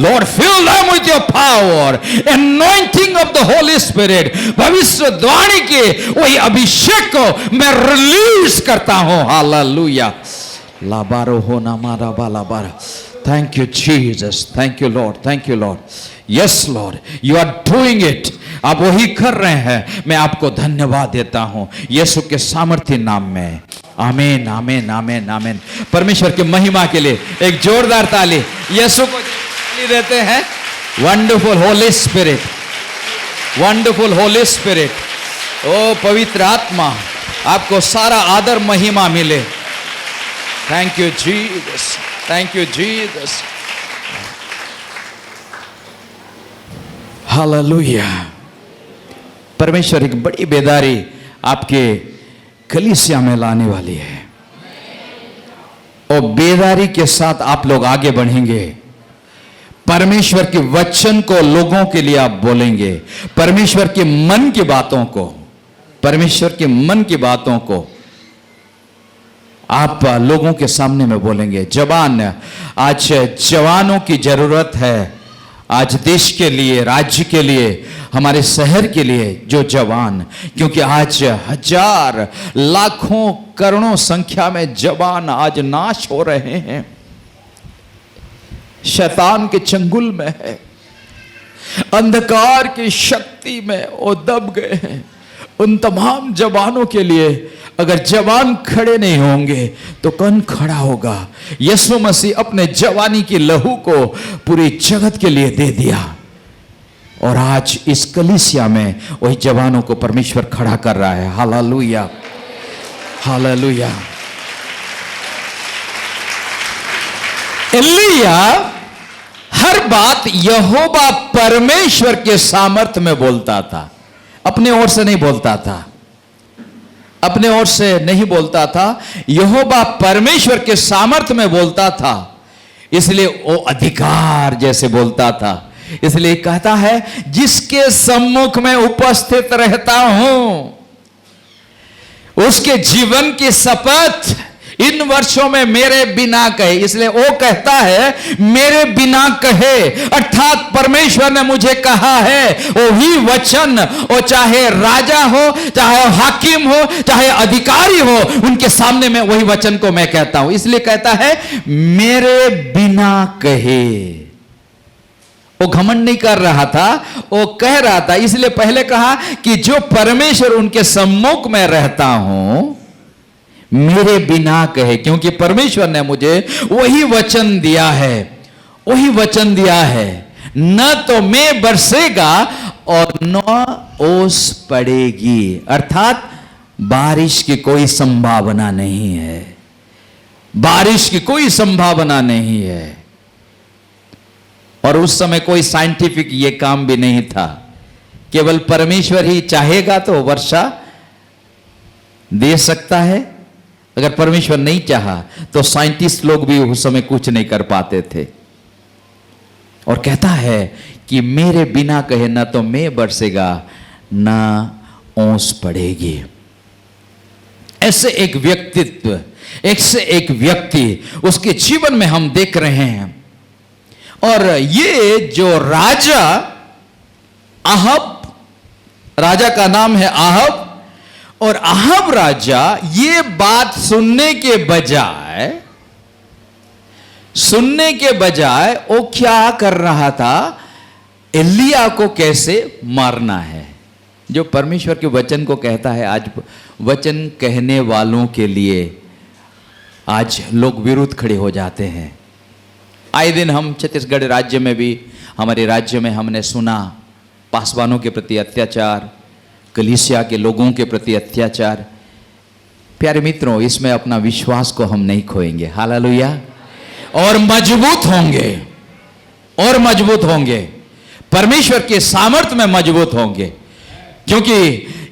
Lord, fill them with your power, anointing of the Holy Spirit। भविष्यवाणी के वही अभिषेक को मैं रिलीज करता हूं। हालेलुया। लाबारो हो ना मारा बाला बारा। Thank you, Jesus. Thank you, Lord. Thank you, Lord. Yes, Lord. You are doing it. आप वही कर रहे हैं। मैं आपको धन्यवाद देता हूं यीशु के सामर्थ्य नाम में। आमीन, आमीन, आमीन, आमीन। परमेश्वर की महिमा के लिए एक जोरदार ताली यीशु को। ताली देते हैं। Wonderful holy spirit, wonderful holy spirit. ओ पवित्र आत्मा, आपको सारा आदर महिमा मिले। Thank you Jesus, thank you Jesus. Hallelujah. परमेश्वर एक बड़ी बेदारी आपके कलीसिया में लाने वाली है, और बेदारी के साथ आप लोग आगे बढ़ेंगे। परमेश्वर के वचन को लोगों के लिए आप बोलेंगे, परमेश्वर के मन की बातों को, परमेश्वर के मन की बातों को आप लोगों के सामने में बोलेंगे। जवान, आज जवानों की जरूरत है। आज देश के लिए, राज्य के लिए, हमारे शहर के लिए जो जवान, क्योंकि आज हजार, लाखों, करोड़ों संख्या में जवान आज नाश हो रहे हैं, शैतान के चंगुल में है, अंधकार की शक्ति में वो दब गए हैं। उन तमाम जवानों के लिए अगर जवान खड़े नहीं होंगे तो कौन खड़ा होगा? यीशु मसीह अपने जवानी की लहू को पूरी जगत के लिए दे दिया, और आज इस कलीसिया में वही जवानों को परमेश्वर खड़ा कर रहा है। Hallelujah, hallelujah. एलिया हर बात यहोवा परमेश्वर के सामर्थ्य में बोलता था, अपने ओर से नहीं बोलता था, अपने ओर से नहीं बोलता था, यहोवा परमेश्वर के सामर्थ्य में बोलता था। इसलिए वो अधिकार जैसे बोलता था। इसलिए कहता है, जिसके सम्मुख में उपस्थित रहता हूं उसके जीवन की शपथ इन वर्षों में मेरे बिना कहे। इसलिए वो कहता है मेरे बिना कहे, अर्थात परमेश्वर ने मुझे कहा है वही वचन, वो चाहे राजा हो, चाहे हाकिम हो, चाहे अधिकारी हो, उनके सामने में वही वचन को मैं कहता हूं। इसलिए कहता है मेरे बिना कहे। वो घमंड नहीं कर रहा था, वो कह रहा था। इसलिए पहले कहा कि जो परमेश्वर उनके सम्मुख में रहता हूं मेरे बिना कहे, क्योंकि परमेश्वर ने मुझे वही वचन दिया है, वही वचन दिया है। न तो मैं बरसेगा और न ओस पड़ेगी, अर्थात बारिश की कोई संभावना नहीं है, बारिश की कोई संभावना नहीं है। और उस समय कोई साइंटिफिक ये काम भी नहीं था, केवल परमेश्वर ही चाहेगा तो वर्षा दे सकता है। अगर परमेश्वर नहीं चाहा तो साइंटिस्ट लोग भी उस समय कुछ नहीं कर पाते थे। और कहता है कि मेरे बिना कहे न तो मैं बरसेगा न ओस पड़ेगी। ऐसे एक व्यक्तित्व, ऐसे एक व्यक्ति उसके जीवन में हम देख रहे हैं। और ये जो राजा आहब, राजा का नाम है आहब, और आहब राजा ये बात सुनने के बजाय वो क्या कर रहा था? एलिया को कैसे मारना है। जो परमेश्वर के वचन को कहता है, आज वचन कहने वालों के लिए आज लोग विरुद्ध खड़े हो जाते हैं। आए दिन हम छत्तीसगढ़ राज्य में भी, हमारे राज्य में हमने सुना पासवानों के प्रति अत्याचार, कलीसिया के लोगों के प्रति अत्याचार। प्यारे मित्रों, इसमें अपना विश्वास को हम नहीं खोएंगे। हालेलुया। और मजबूत होंगे, और मजबूत होंगे, परमेश्वर के सामर्थ्य में मजबूत होंगे। क्योंकि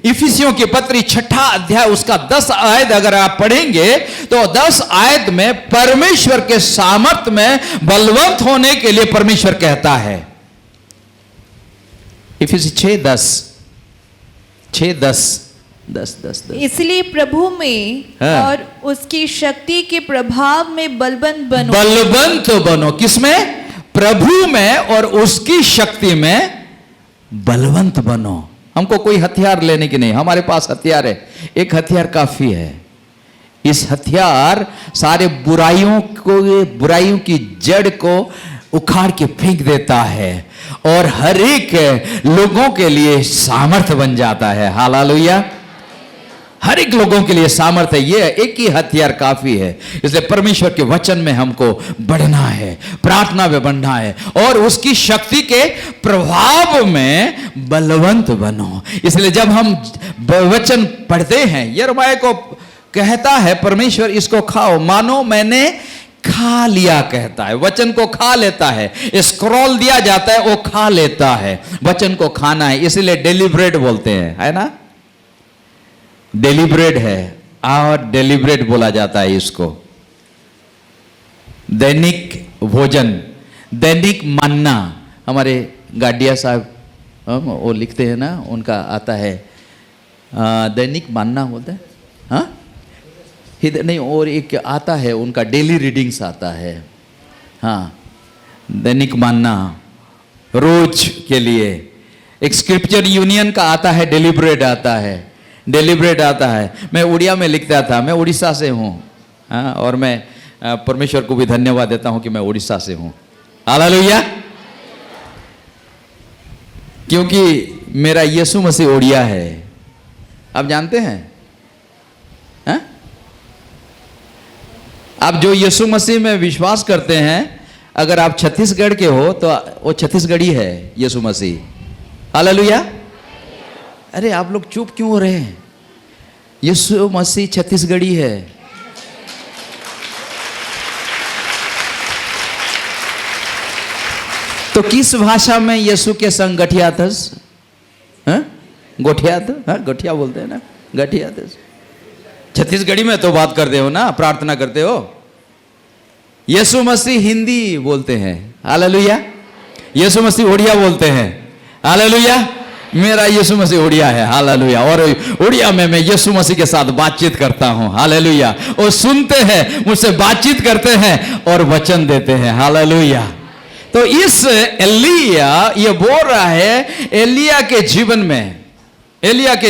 इफिसियों की पत्री 6 अध्याय उसका 10 आयत अगर आप पढ़ेंगे तो 10 आयत में परमेश्वर के सामर्थ्य में बलवंत होने के लिए परमेश्वर कहता है। इफिसी 6:10 इसलिए प्रभु में और उसकी शक्ति के प्रभाव में बलवंत बनो। बलवंत बनो। किसमें? प्रभु में और उसकी शक्ति में बलवंत बनो। हमको कोई हथियार लेने की नहीं, हमारे पास हथियार है, एक हथियार काफी है। इस हथियार सारे बुराइयों की जड़ को उखाड़ के फेंक देता है और हर एक लोगों के लिए सामर्थ्य बन जाता है। हालेलुया। हर एक लोगों के लिए सामर्थ्य है। ये एक ही हथियार काफी है। इसलिए परमेश्वर के वचन में हमको बढ़ना है, प्रार्थना में बढ़ना है और उसकी शक्ति के प्रभाव में बलवंत बनो। इसलिए जब हम वचन पढ़ते हैं, यिर्मयाह को कहता है परमेश्वर इसको खाओ, मानो मैंने खा लिया कहता है। वचन को खा लेता है, स्क्रॉल दिया जाता है, वो खा लेता है। वचन को खाना है, इसलिए डेलीब्रेट बोलते हैं, है ना। डेलीब्रेट है और डेलीब्रेट बोला जाता है इसको। दैनिक भोजन, दैनिक मानना। हमारे गाडिया साहब वो लिखते हैं ना, उनका आता है दैनिक मानना बोलते हैं, हाँ नहीं, और एक आता है उनका डेली रीडिंग्स आता है, हाँ दैनिक मानना रोज के लिए। एक स्क्रिप्चर यूनियन का आता है, डेलीब्रेट आता है, डेलीब्रेट आता है। मैं उड़िया में लिखता था, मैं उड़ीसा से हूँ, हाँ, और मैं परमेश्वर को भी धन्यवाद देता हूँ कि मैं उड़ीसा से हूँ। हालेलुया। क्योंकि मेरा यीशु मसीह उड़िया है, आप जानते हैं, हाँ? आप जो यीशु मसीह में विश्वास करते हैं, अगर आप छत्तीसगढ़ के हो तो वो छत्तीसगढ़ी है यीशु मसीह। हालेलुया। अरे आप लोग चुप क्यों हो रहे हैं? यीशु मसीह छत्तीसगढ़ी है। तो किस भाषा में यीशु के संग गठिया थस? गोठिया था, हाँ गठिया बोलते हैं ना, गठिया थस। छत्तीसगढ़ी में तो बात करते हो ना, प्रार्थना करते हो। यीशु मसीह हिंदी बोलते हैं, हालेलुया। यीशु मसीह उड़िया बोलते हैं, हालेलुया। मेरा यीशु मसीह उड़िया है, हालेलुया। और उड़िया में मैं यीशु मसीह के साथ बातचीत करता हूँ, हालेलुया। वो सुनते हैं, मुझसे बातचीत करते हैं और वचन देते हैं, हालेलुया। तो इस एलिया ये बोल रहा है, एलिया के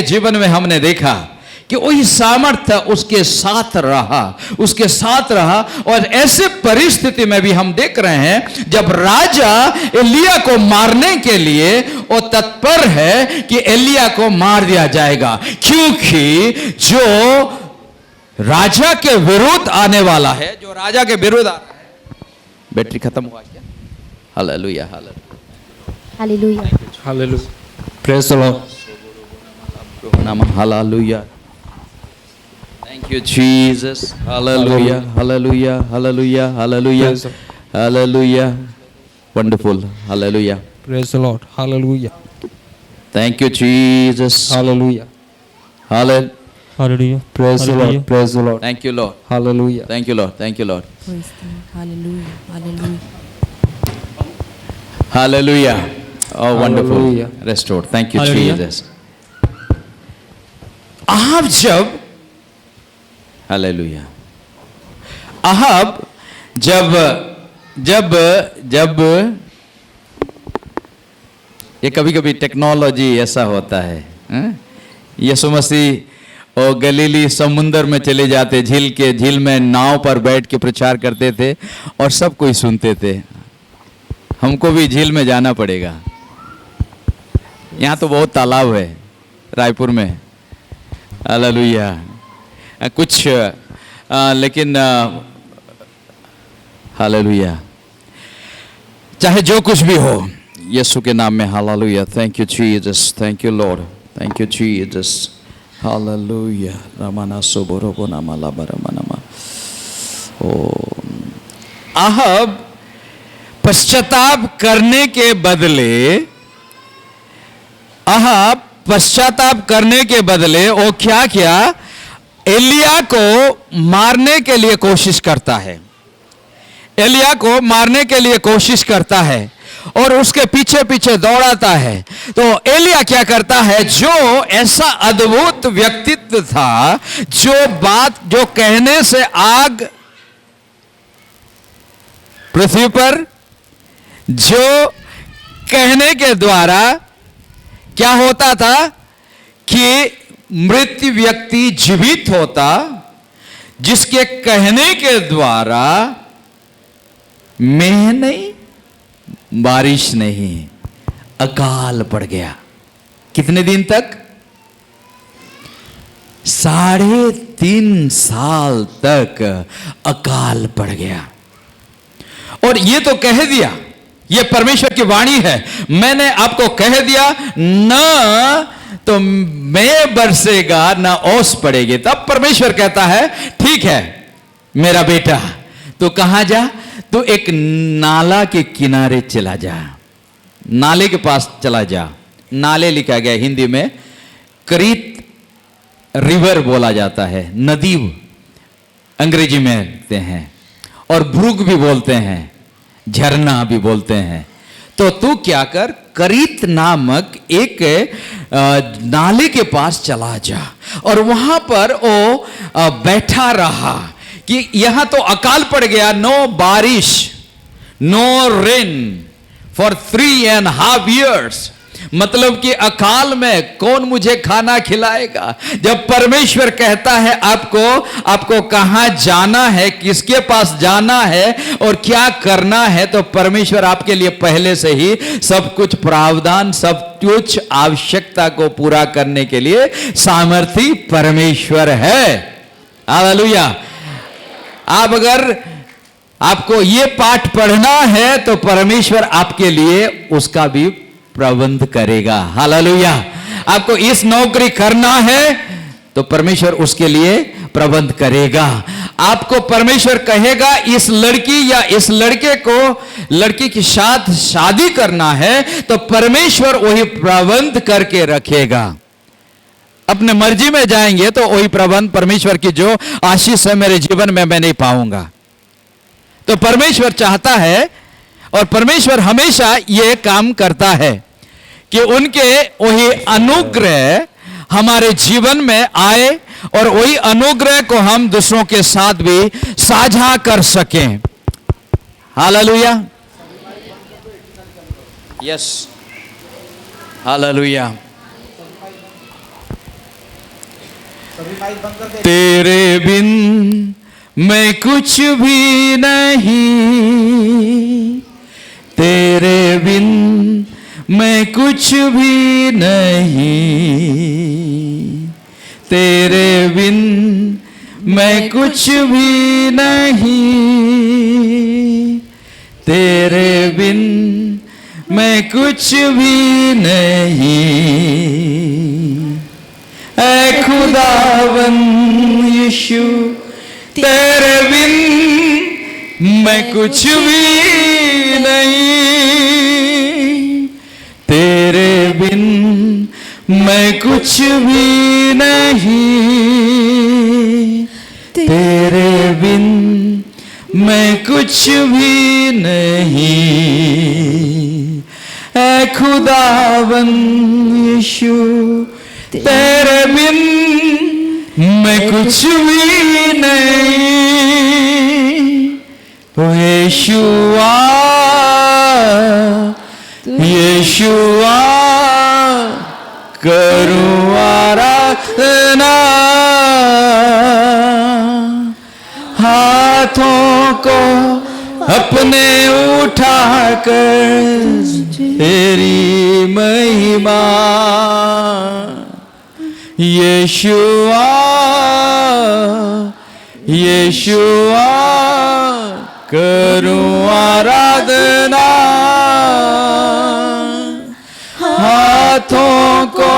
जीवन में हमने देखा कि वही सामर्थ्य उसके साथ रहा। और ऐसे परिस्थिति में भी हम देख रहे हैं जब राजा एलिया को मारने के लिए वो तत्पर है कि एलिया को मार दिया जाएगा, क्योंकि जो राजा के विरुद्ध आने वाला है, जो राजा के विरुद्ध आ रहा है। बैटरी खत्म हुआ क्या? Hallelujah, hallelujah, hallelujah, praise the Lord, नाम hallelujah. Thank you, Jesus. Hallelujah, hallelujah, hallelujah, hallelujah, hallelujah. Wonderful. Hallelujah. praise the Lord, hallelujah, Thank you, Jesus. hallelujah, Hallelujah. hallelujah, praise the Lord, praise the Lord, Thank you, Lord. hallelujah, Thank you, Lord. Thank you, Lord. praise the Lord, hallelujah, hallelujah. Hallelujah. Oh, wonderful. Hallelujah. Restored. Thank you, Hallelujah. Jesus. ahab जब hallelujah, ahab जब ये कभी कभी technology ऐसा होता है, यीशु मसीह और गलीली समुंदर में चले जाते, झील में नाव पर बैठ के प्रचार करते थे और सब कोई सुनते थे। हमको भी झील में जाना पड़ेगा। यहाँ तो बहुत तालाब है रायपुर में, हालेलुया। कुछ लेकिन हालेलुया, चाहे जो कुछ भी हो, यीशु के नाम में hallelujah. Thank you Jesus, thank you Lord, thank you Jesus, hallelujah. रमाना सोबोरोबो नामाला बरमानमा। ओ आहब पश्चाताप करने के बदले वो क्या किया? एलिया को मारने के लिए कोशिश करता है, एलिया को मारने के लिए कोशिश करता है और उसके पीछे पीछे दौड़ाता है। तो एलिया क्या करता है? जो ऐसा अद्भुत व्यक्तित्व था, जो कहने से आग पृथ्वी पर, जो कहने के द्वारा क्या होता था कि मृत व्यक्ति जीवित होता, जिसके कहने के द्वारा मेघ नहीं, बारिश नहीं, अकाल पड़ गया। कितने दिन तक? 3.5 साल तक अकाल पड़ गया। और ये तो कह दिया, ये परमेश्वर की वाणी है, मैंने आपको कह दिया न तो मैं बरसेगा ना ओस पड़ेगी। तब परमेश्वर कहता है ठीक है मेरा बेटा, तो कहां जा, तो एक नाला के किनारे चला जा, नाले के पास चला जा। नाले लिखा गया हिंदी में, करीत रिवर बोला जाता है, नदी अंग्रेजी में कहते हैं, और ब्रुक भी बोलते हैं, झरना भी बोलते हैं। तो तू क्या कर, करीत नामक एक नाले के पास चला जा, और वहां पर वो बैठा रहा कि यहां तो अकाल पड़ गया, नो बारिश, नो रेन फॉर 3.5 years। मतलब कि अकाल में कौन मुझे खाना खिलाएगा। जब परमेश्वर कहता है आपको कहां जाना है, किसके पास जाना है और क्या करना है, तो परमेश्वर आपके लिए पहले से ही सब कुछ प्रावधान, सब कुछ आवश्यकता को पूरा करने के लिए सामर्थी परमेश्वर है। हालेलुया। आप अगर आपको ये पाठ पढ़ना है तो परमेश्वर आपके लिए उसका भी प्रबंध करेगा। हालेलुया। आपको इस नौकरी करना है तो परमेश्वर उसके लिए प्रबंध करेगा। आपको परमेश्वर कहेगा इस लड़की या इस लड़के को, लड़की के साथ शादी करना है, तो परमेश्वर वही प्रबंध करके रखेगा। अपने मर्जी में जाएंगे तो वही प्रबंध, परमेश्वर की जो आशीष है मेरे जीवन में मैं नहीं पाऊंगा। तो परमेश्वर चाहता है और परमेश्वर हमेशा ये काम करता है कि उनके वही अनुग्रह हमारे जीवन में आए और वही अनुग्रह को हम दूसरों के साथ भी साझा कर सकें। हालेलुया। Yes, hallelujah. तेरे बिन मैं कुछ भी नहीं, तेरे बिन मैं कुछ भी नहीं, तेरे बिन मैं कुछ भी नहीं, तेरे बिन मैं कुछ भी नहीं। ऐ खुदावंद यीशु, तेरे बिन मैं कुछ भी नहीं, तेरे बिन मैं कुछ भी नहीं, तेरे बिन मैं कुछ भी नहीं। ऐ खुदावंद यीशु, तेरे बिन मैं कुछ भी नहीं। ओ यीशुआ, यीशुआ करूं आराधना, हाथों को अपने उठाकर तेरी महिमा। यीशुआ, यीशुआ करूं आराधना, हाथों को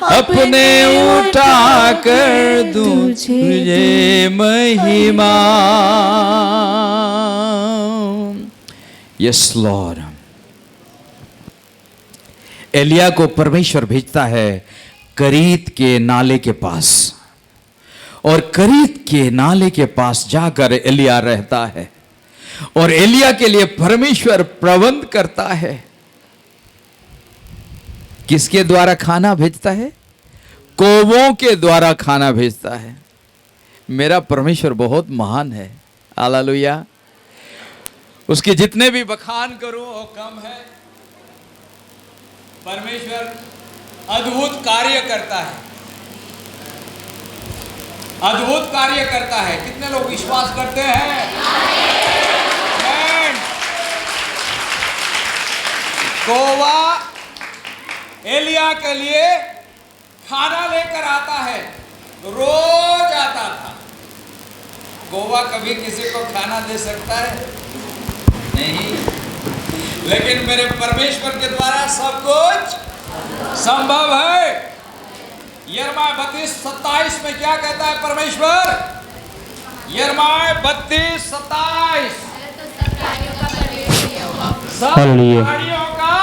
अपने उठाकर दूं तुझे महिमा। Yes Lord. एलिया को परमेश्वर भेजता है करीत के नाले के पास, और करीत के नाले के पास जाकर एलिया रहता है, और एलिया के लिए परमेश्वर प्रबंध करता है। किसके द्वारा खाना भेजता है? कौवों के द्वारा खाना भेजता है। मेरा परमेश्वर बहुत महान है। हालेलुया। उसके जितने भी बखान करूं वो कम है। परमेश्वर अद्भुत कार्य करता है, अद्भुत कार्य करता है। कितने लोग विश्वास करते हैं? कौवा एलिया के लिए खाना लेकर आता है, रोज आता था। गोवा कभी किसी को खाना दे सकता है? नहीं, लेकिन मेरे परमेश्वर के द्वारा सब कुछ संभव है। यिर्मयाह 32:27 में क्या कहता है परमेश्वर? यिर्मयाह 32:27 सब हालेलुया। प्राणियों का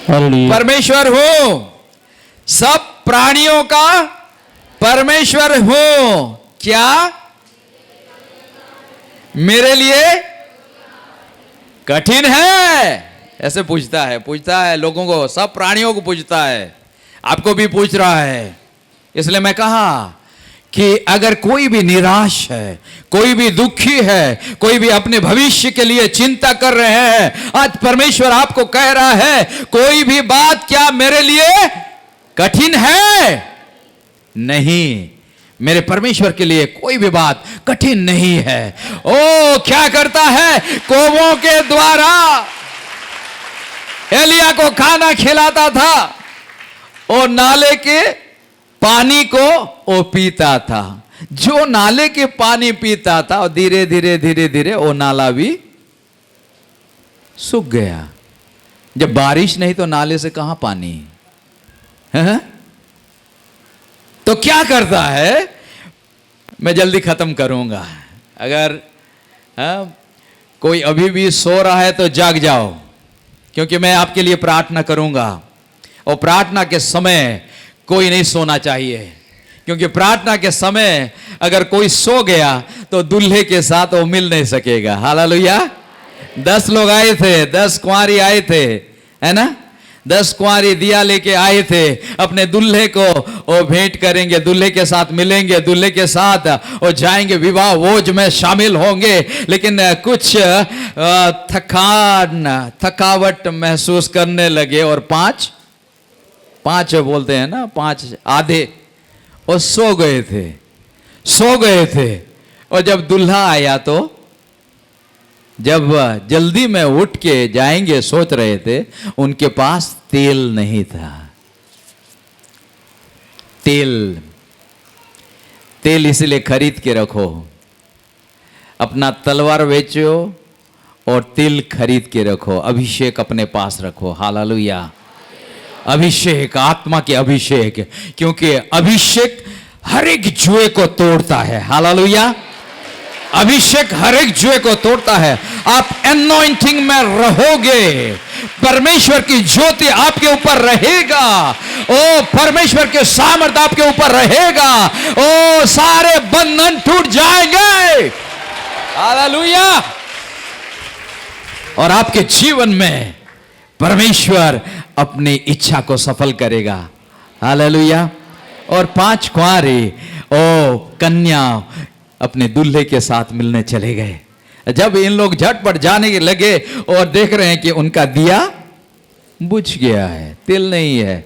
हालेलुया। परमेश्वर हो, सब प्राणियों का परमेश्वर हो। क्या मेरे लिए कठिन है? ऐसे पूछता है लोगों को, सब प्राणियों को पूछता है, आपको भी पूछ रहा है। इसलिए मैं कहा कि अगर कोई भी निराश है, कोई भी दुखी है, कोई भी अपने भविष्य के लिए चिंता कर रहे हैं, आज परमेश्वर आपको कह रहा है, कोई भी बात क्या मेरे लिए कठिन है? नहीं, मेरे परमेश्वर के लिए कोई भी बात कठिन नहीं है। ओ क्या करता है? कोवों के द्वारा एलिया को खाना खिलाता था, और नाले के पानी को वो पीता था। जो नाले के पानी पीता था, और धीरे धीरे वो नाला भी सूख गया। जब बारिश नहीं तो नाले से कहां पानी है? तो क्या करता है? मैं जल्दी खत्म करूंगा। अगर कोई अभी भी सो रहा है तो जाग जाओ, क्योंकि मैं आपके लिए प्रार्थना करूंगा। और प्रार्थना के समय कोई नहीं सोना चाहिए, क्योंकि प्रार्थना के समय अगर कोई सो गया तो दूल्हे के साथ वो मिल नहीं सकेगा। हालेलुया। 10 लोग आए थे, 10 कुंवारी आए थे, है ना? 10 कुंवारी दिया लेके आए थे, अपने दूल्हे को वो भेंट करेंगे, दूल्हे के साथ मिलेंगे, दूल्हे के साथ वो जाएंगे, विवाह भोज में शामिल होंगे। लेकिन कुछ थकावट महसूस करने लगे, और पांच बोलते हैं ना, 5 आधे, और सो गए थे। और जब दूल्हा आया तो जब जल्दी में उठ के जाएंगे सोच रहे थे, उनके पास तेल नहीं था। तेल इसलिए खरीद के रखो, अपना तलवार बेचो और तेल खरीद के रखो, अभिषेक अपने पास रखो। हालेलुया। अभिषेक, आत्मा के अभिषेक, क्योंकि अभिषेक हर एक जुए को तोड़ता है। हालेलुया। अभिषेक हर एक जुए को तोड़ता है। आप एनॉइंटिंग में रहोगे, परमेश्वर की ज्योति आपके ऊपर रहेगा, ओ परमेश्वर के सामर्थ आपके ऊपर रहेगा, ओ सारे बंधन टूट जाएंगे। हालेलुया। और आपके जीवन में परमेश्वर अपनी इच्छा को सफल करेगा। हालेलुया। और 5 कुंवारी ओ कन्या अपने दूल्हे के साथ मिलने चले गए। जब इन लोग झटपट जाने के लगे और देख रहे हैं कि उनका दिया बुझ गया है, तेल नहीं है,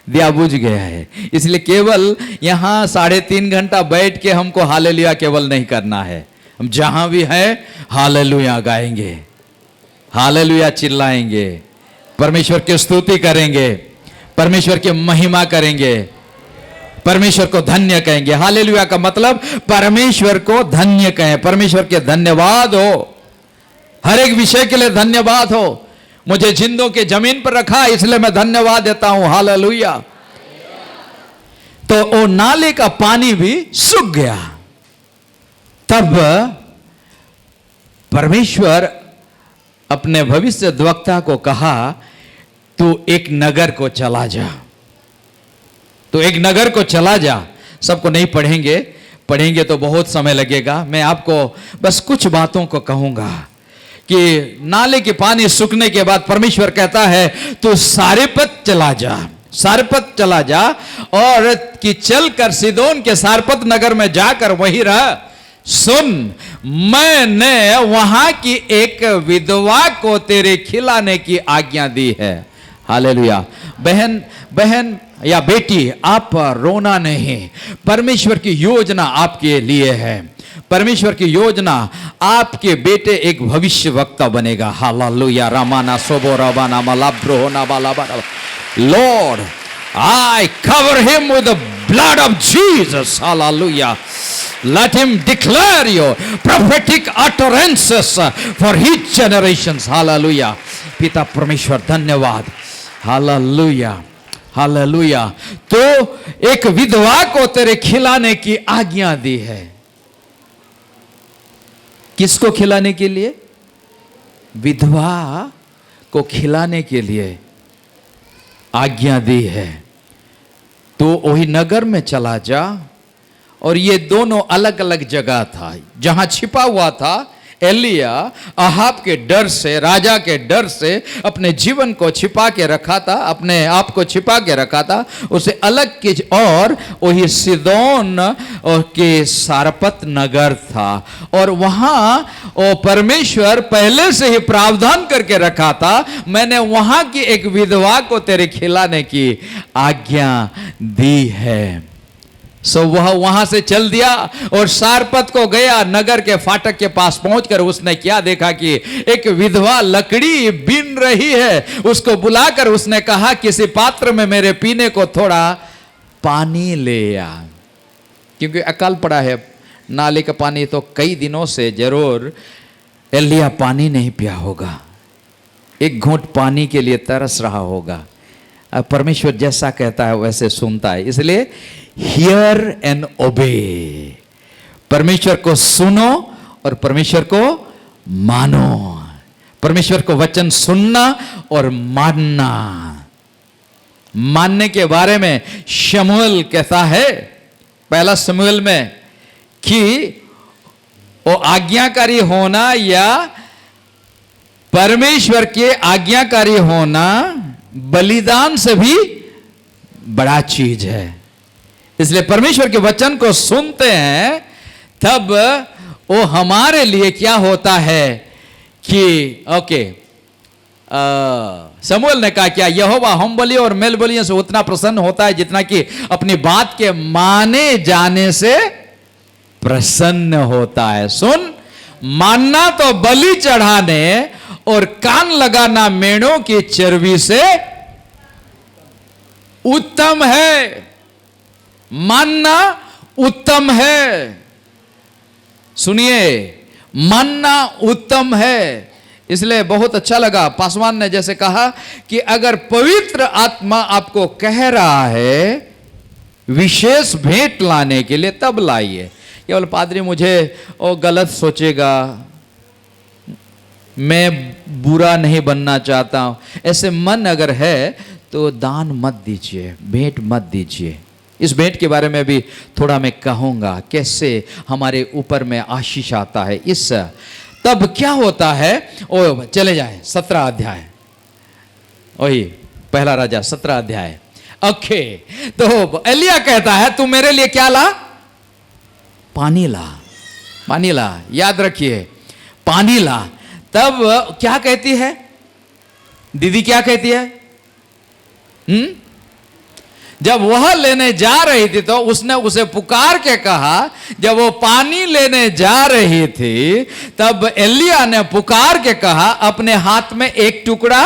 दिया बुझ गया है। इसलिए केवल यहां 3.5 घंटा बैठ के हमको हालेलुया केवल नहीं करना है, हम जहां भी हैं हालेलुया गाएंगे, हालेलुया चिल्लाएंगे, परमेश्वर की स्तुति करेंगे, परमेश्वर की महिमा करेंगे, परमेश्वर को धन्य कहेंगे। हालेलुया का मतलब परमेश्वर को धन्य कहें, परमेश्वर के धन्यवाद हो, हर एक विषय के लिए धन्यवाद हो। मुझे जिंदों के जमीन पर रखा इसलिए मैं धन्यवाद देता हूं। हालेलुया। तो वो नाले का पानी भी सूख गया। तब परमेश्वर अपने भविष्यद्वक्ता को कहा, तू एक नगर को चला जा, तो एक नगर को चला जा। सबको नहीं पढ़ेंगे तो बहुत समय लगेगा। मैं आपको बस कुछ बातों को कहूंगा कि नाले के पानी सूखने के बाद परमेश्वर कहता है तू सारेपत चला जा और कि चलकर सीदोन के सारपत नगर में जाकर वहीं रह। सुन, मैंने वहां की एक विधवा को तेरे खिलाने की आज्ञा दी है। हालेलुया। बहन या बेटी, आप रोना नहीं, परमेश्वर की योजना आपके लिए है। परमेश्वर की योजना, आपके बेटे एक भविष्य वक्ता बनेगा। हालेलुया। रामाना सोबो राबाना मलाब्रो ना बाला। Lord, I cover him with the blood of Jesus. Hallelujah. Let him declare your prophetic utterances for his generations. Hallelujah. पिता परमेश्वर धन्यवाद. Hallelujah, hallelujah. तो एक विधवा को तेरे खिलाने की आज्ञा दी है. किसको खिलाने के लिए? विधवा को खिलाने के लिए आज्ञा दी है. तो वही नगर में चला जा. और ये दोनों अलग अलग जगह था. जहां छिपा हुआ था एलिया, अहाब के डर से, राजा के डर से अपने जीवन को छिपा के रखा था, अपने आप को छिपा के रखा था. उसे अलग की और वही सिदोन के सारपत नगर था. और वहां वो परमेश्वर पहले से ही प्रावधान करके रखा था. मैंने वहां की एक विधवा को तेरे खिलाने की आज्ञा दी है. सो वह वहां से चल दिया और सारपत को गया. नगर के फाटक के पास पहुंचकर उसने क्या देखा कि एक विधवा लकड़ी बीन रही है. उसको बुलाकर उसने कहा, किसी पात्र में मेरे पीने को थोड़ा पानी ले आ. क्योंकि अकाल पड़ा है, नाले का पानी तो कई दिनों से जरूर एलिया पानी नहीं पिया होगा. एक घूंट पानी के लिए तरस रहा होगा. अब परमेश्वर जैसा कहता है वैसे सुनता है. इसलिए हियर एंड ओबे. परमेश्वर को सुनो और परमेश्वर को मानो. परमेश्वर को वचन सुनना और मानना. मानने के बारे में शमूएल कहता है, पहला शमूएल में, कि वो आज्ञाकारी होना या परमेश्वर के आज्ञाकारी होना बलिदान से भी बड़ा चीज है. इसलिए परमेश्वर के वचन को सुनते हैं तब वो हमारे लिए क्या होता है कि ओके, शमूएल ने कहा क्या, यहोवा होम बलियों और मेल बलियों से उतना प्रसन्न होता है जितना कि अपनी बात के माने जाने से प्रसन्न होता है. सुन, मानना तो बलि चढ़ाने और कान लगाना मेढ़ों की चर्बी से उत्तम है. मानना उत्तम है. सुनिए, मानना उत्तम है. इसलिए बहुत अच्छा लगा पासवान ने जैसे कहा कि अगर पवित्र आत्मा आपको कह रहा है विशेष भेंट लाने के लिए, तब लाइए. केवल पादरी मुझे वो गलत सोचेगा, मैं बुरा नहीं बनना चाहता हूं, ऐसे मन अगर है तो दान मत दीजिए, भेंट मत दीजिए. इस भेंट के बारे में भी थोड़ा मैं कहूंगा, कैसे हमारे ऊपर में आशीष आता है. इस तब क्या होता है, ओ चले जाए 17 अध्याय, वही पहला राजा 17 अध्याय. ओके, तो एलिया कहता है तू मेरे लिए क्या ला? पानी ला. पानी ला, याद रखिए, पानी ला. तब क्या कहती है दीदी, क्या कहती है? जब वह लेने जा रही थी तो उसने उसे पुकार के कहा. जब वो पानी लेने जा रही थी तब एलिया ने पुकार के कहा, अपने हाथ में एक टुकड़ा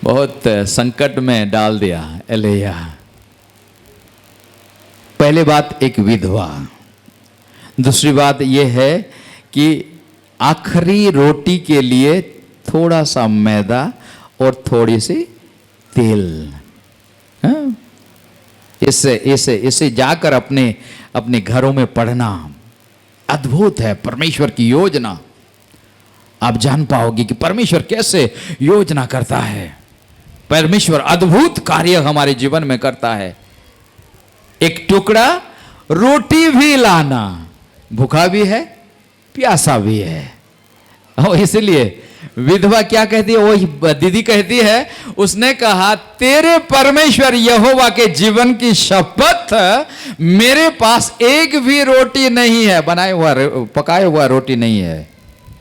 बहुत संकट में डाल दिया एलिया. पहली बात एक विधवा. दूसरी बात यह है कि आखिरी रोटी के लिए थोड़ा सा मैदा और थोड़ी सी तेल. इसे जाकर अपने घरों में पढ़ना. अद्भुत है परमेश्वर की योजना. आप जान पाओगे कि परमेश्वर कैसे योजना करता है. परमेश्वर अद्भुत कार्य हमारे जीवन में करता है. एक टुकड़ा रोटी भी लाना. भूखा भी है, प्यासा भी है. और इसलिए विधवा क्या कहती है, वो दीदी कहती है, उसने कहा तेरे परमेश्वर यहोवा के जीवन की शपथ, मेरे पास एक भी रोटी नहीं है, पकाया हुआ रोटी नहीं है.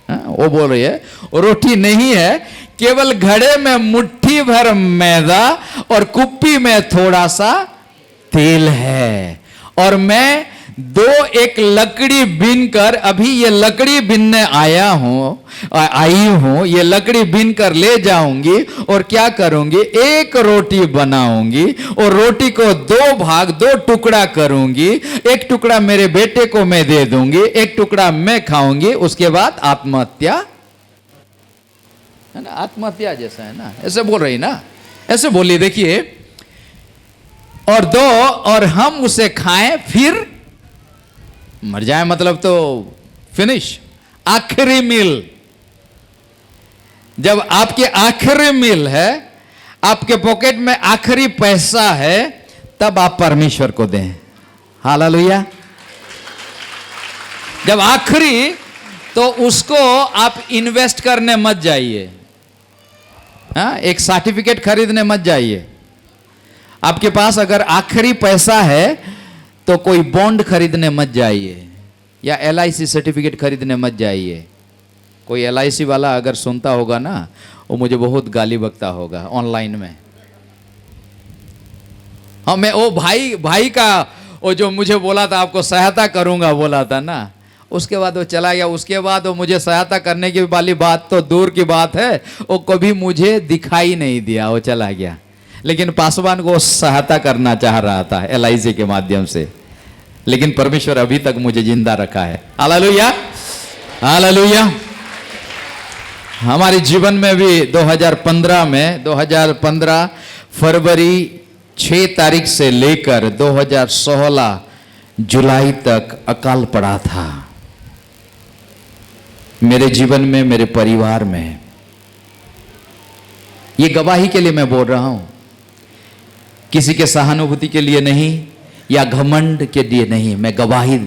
वो बोल रही है रोटी नहीं है, केवल घड़े में मुट्ठी भर मैदा और कुप्पी में थोड़ा सा तेल है. और मैं एक लकड़ी बीनकर, अभी ये लकड़ी बीनने आई हूं, ये लकड़ी बीनकर ले जाऊंगी और क्या करूंगी, एक रोटी बनाऊंगी और रोटी को 2 भाग 2 टुकड़ा करूंगी। एक टुकड़ा मेरे बेटे को मैं दे दूंगी, एक टुकड़ा मैं खाऊंगी, उसके बाद आत्महत्या, है ना, आत्महत्या जैसा है ना, ऐसे बोल रही ना, ऐसे बोली देखिए, और 2 और हम उसे खाएं फिर मर जाए, मतलब तो फिनिश, आखिरी मील। जब आपके आखिरी मील है, आपके पॉकेट में आखिरी पैसा है, तब आप परमेश्वर को दें। हालेलुया। जब आखिरी, तो उसको आप इन्वेस्ट करने मत जाइए, हाँ, एक सर्टिफिकेट खरीदने मत जाइए। आपके पास अगर आखिरी पैसा है तो कोई बॉन्ड खरीदने मत जाइए या LIC सर्टिफिकेट खरीदने मत जाइए। कोई LIC वाला अगर सुनता होगा ना, वो मुझे बहुत गाली बकता होगा ऑनलाइन में। हाँ, मैं वो भाई का वो जो मुझे बोला था आपको सहायता करूंगा बोला था ना, उसके बाद वो चला गया। उसके बाद वो मुझे सहायता करने की वाली बात तो दूर की बात है, वो कभी मुझे दिखाई नहीं दिया, वो चला गया। लेकिन पासवान को सहायता करना चाह रहा था LIC के माध्यम से, लेकिन परमेश्वर अभी तक मुझे जिंदा रखा है। Hallelujah, hallelujah. हमारे जीवन में भी 2015 फरवरी 6 तारीख से लेकर 2016 जुलाई तक अकाल पड़ा था। मेरे जीवन में, मेरे परिवार में, ये गवाही के लिए मैं बोल रहा हूं, किसी के सहानुभूति के लिए नहीं या घमंड के लिए नहीं, मैं गवाही,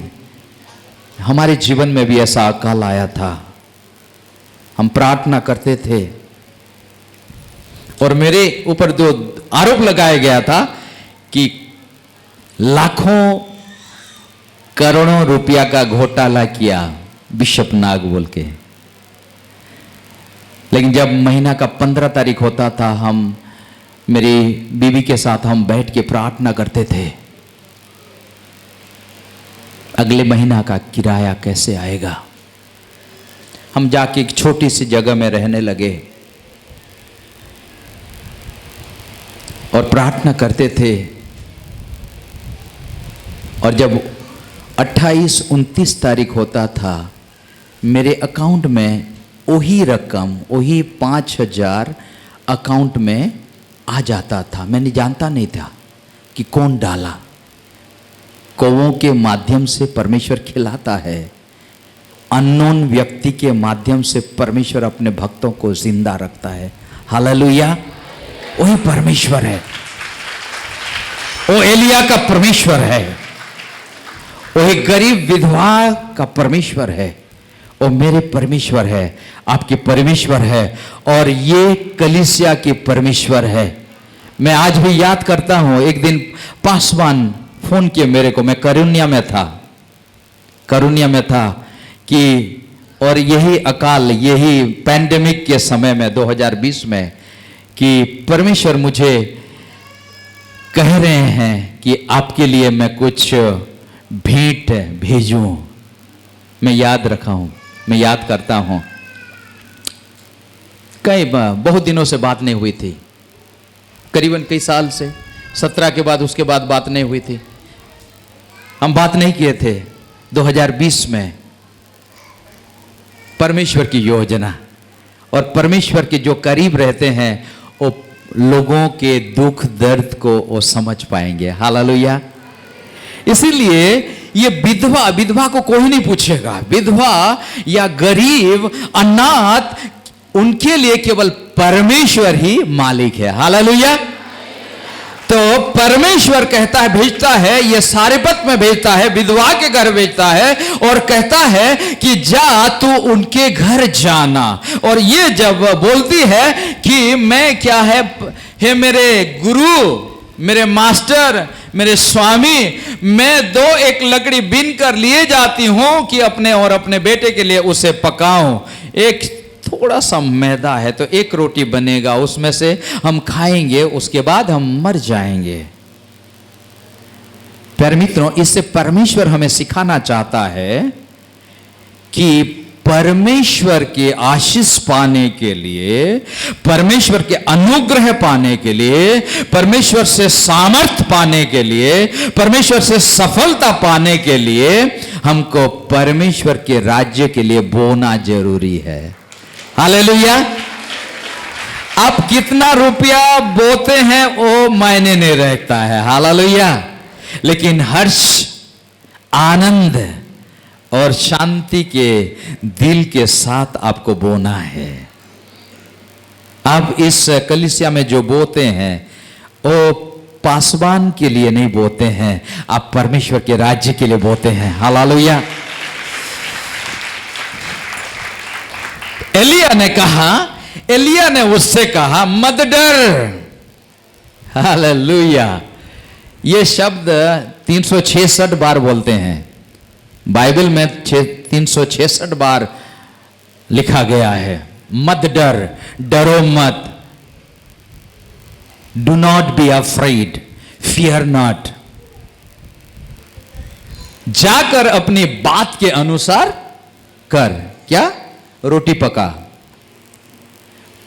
हमारे जीवन में भी ऐसा अकाल आया था। हम प्रार्थना करते थे और मेरे ऊपर जो आरोप लगाया गया था कि लाखों करोड़ों रुपया का घोटाला किया बिशप नाग बोल के। लेकिन जब महीना का 15 तारीख होता था, हम मेरी बीवी के साथ हम बैठ के प्रार्थना करते थे, अगले महीना का किराया कैसे आएगा। हम जाके एक छोटी सी जगह में रहने लगे और प्रार्थना करते थे। और जब 28-29 तारीख होता था, मेरे अकाउंट में वही रकम, वही 5,000 अकाउंट में आ जाता था। मैंने जानता नहीं था कि कौन डाला। कौवों के माध्यम से परमेश्वर खिलाता है, अननोन व्यक्ति के माध्यम से परमेश्वर अपने भक्तों को जिंदा रखता है। हालेलुया। वही परमेश्वर है, वो एलिया का परमेश्वर है, वही गरीब विधवा का परमेश्वर है, वो मेरे परमेश्वर है, आपके परमेश्वर है, और ये कलीसिया के परमेश्वर है। मैं आज भी याद करता हूं, एक दिन पासवान फोन किए मेरे को, मैं करुनिया में था कि, और यही अकाल, यही पैंडेमिक के समय में 2020 में, कि परमेश्वर मुझे कह रहे हैं कि आपके लिए मैं कुछ भेंट भेजूं। मैं याद रखा हूं, मैं याद करता हूं। बहुत दिनों से बात नहीं हुई थी, करीबन कई साल से, 17 के बाद, उसके बाद बात नहीं हुई थी। हम बात नहीं किए थे। 2020 में परमेश्वर की योजना, और परमेश्वर के जो करीब रहते हैं वो लोगों के दुख दर्द को वो समझ पाएंगे। हालेलुया। इसीलिए ये विधवा को कोई नहीं पूछेगा, विधवा या गरीब अनाथ, उनके लिए केवल परमेश्वर ही मालिक है। हालेलुया। तो परमेश्वर कहता है, भेजता है, ये सारेपत में भेजता है, विधवा के घर भेजता है और कहता है कि जा तू उनके घर जाना। और ये जब बोलती है कि मैं क्या है, हे मेरे गुरु, मेरे मास्टर, मेरे स्वामी, मैं 2 लकड़ी बीन कर लिए जाती हूं कि अपने और अपने बेटे के लिए उसे पकाऊं। एक थोड़ा सा मैदा है तो 1 रोटी बनेगा, उसमें से हम खाएंगे, उसके बाद हम मर जाएंगे। प्यारे मित्रों, इससे परमेश्वर हमें सिखाना चाहता है कि परमेश्वर के आशीष पाने के लिए, परमेश्वर के अनुग्रह पाने के लिए, परमेश्वर से सामर्थ पाने के लिए, परमेश्वर से सफलता पाने के लिए हमको परमेश्वर के राज्य के लिए बोना जरूरी है। हालेलुया। आप कितना रुपया बोते हैं वो मायने नहीं रखता है। हालेलुया। लेकिन हर्ष, आनंद और शांति के दिल के साथ आपको बोना है। आप इस कलीसिया में जो बोते हैं वो पासवान के लिए नहीं बोते हैं, आप परमेश्वर के राज्य के लिए बोते हैं। हालेलुया। एलिया ने उससे कहा मत डर। हालेलुया। ये शब्द 366 बार बोलते हैं बाइबल में, 366 बार लिखा गया है। मत डर, डरो मत। Do not be afraid, fear not. जाकर अपनी बात के अनुसार कर। क्या? रोटी पका,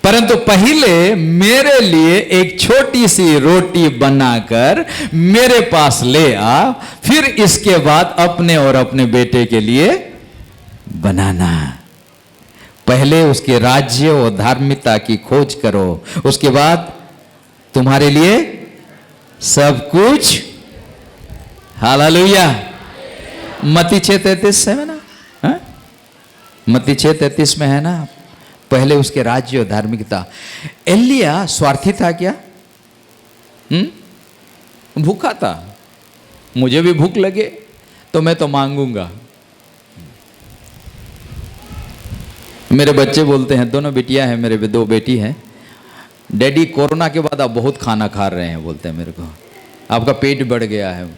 परंतु पहले मेरे लिए एक छोटी सी रोटी बनाकर मेरे पास ले आ, फिर इसके बाद अपने और अपने बेटे के लिए बनाना। पहले उसके राज्य और धार्मिकता की खोज करो, उसके बाद तुम्हारे लिए सब कुछ। हालेलुया। मत्ती 6:33 है ना? हाँ? मत्ती 6:33 में है ना? पहले उसके राज्य और धार्मिकता। एलिया स्वार्थी था क्या? भूखा था। मुझे भी भूख लगे तो मैं तो मांगूंगा। मेरे बच्चे बोलते हैं, दोनों बेटियां हैं मेरे, 2 बेटी हैं, डैडी कोरोना के बाद आप बहुत खाना खा रहे हैं, बोलते हैं मेरे को, आपका पेट बढ़ गया है।